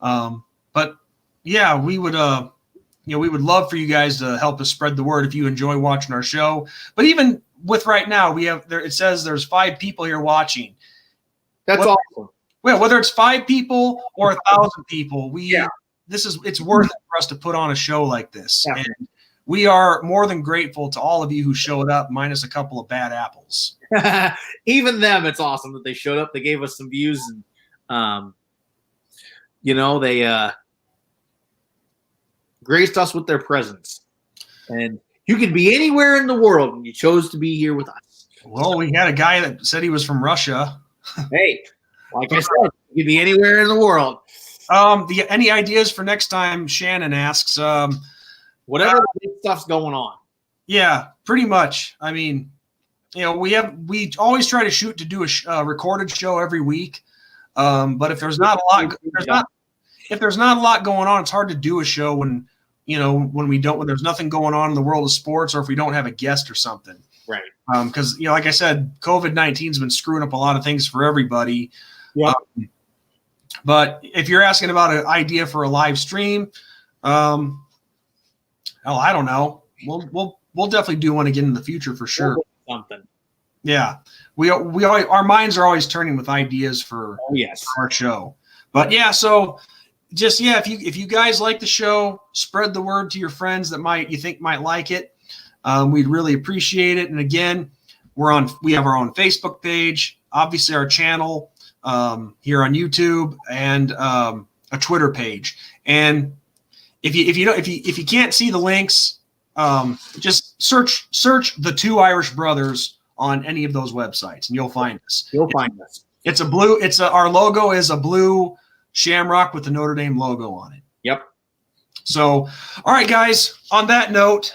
But yeah, we would love for you guys to help us spread the word if you enjoy watching our show. But even with right now, it says there's 5 people here watching. That's awesome. Well, whether it's 5 people or 1,000 people, it's worth it for us to put on a show like this. Yeah. And we are more than grateful to all of you who showed up, minus a couple of bad apples. Even them, it's awesome that they showed up. They gave us some views, and they graced us with their presence. And you could be anywhere in the world, and you chose to be here with us. Well, we had a guy that said he was from Russia. Hey. Like I said, you could be anywhere in the world. Any ideas for next time? Shannon asks. Whatever stuff's going on. Yeah, pretty much. I mean, we always try to shoot to do a recorded show every week. But if there's not a lot going on, it's hard to do a show when there's nothing going on in the world of sports, or if we don't have a guest or something. Right. Because like I said, COVID-19 has been screwing up a lot of things for everybody. Yeah. But if you're asking about an idea for a live stream, I don't know. We'll we'll definitely do one again in the future for sure. Something. Yeah, we always, our minds are always turning with ideas for, for our show. But yeah, so just if you guys like the show, spread the word to your friends that you think might like it. We'd really appreciate it. And again, we have our own Facebook page, obviously our channel here on YouTube, and a Twitter page. And if you can't see the links, just search the Two Irish Brothers on any of those websites, and you'll find us. It's a blue. Our logo is a blue shamrock with the Notre Dame logo on it. Yep. So, all right, guys. On that note,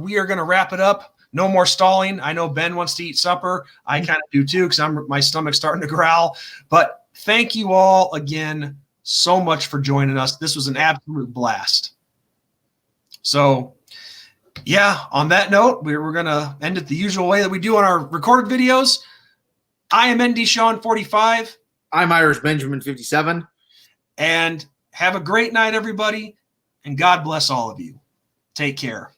we are going to wrap it up. No more stalling. I know Ben wants to eat supper. I kind of do too, because my stomach's starting to growl. But thank you all again so much for joining us. This was an absolute blast. So, yeah, on that note, we're going to end it the usual way that we do on our recorded videos. I am NDSean45. I'm IrishBenjamin57. And have a great night, everybody. And God bless all of you. Take care.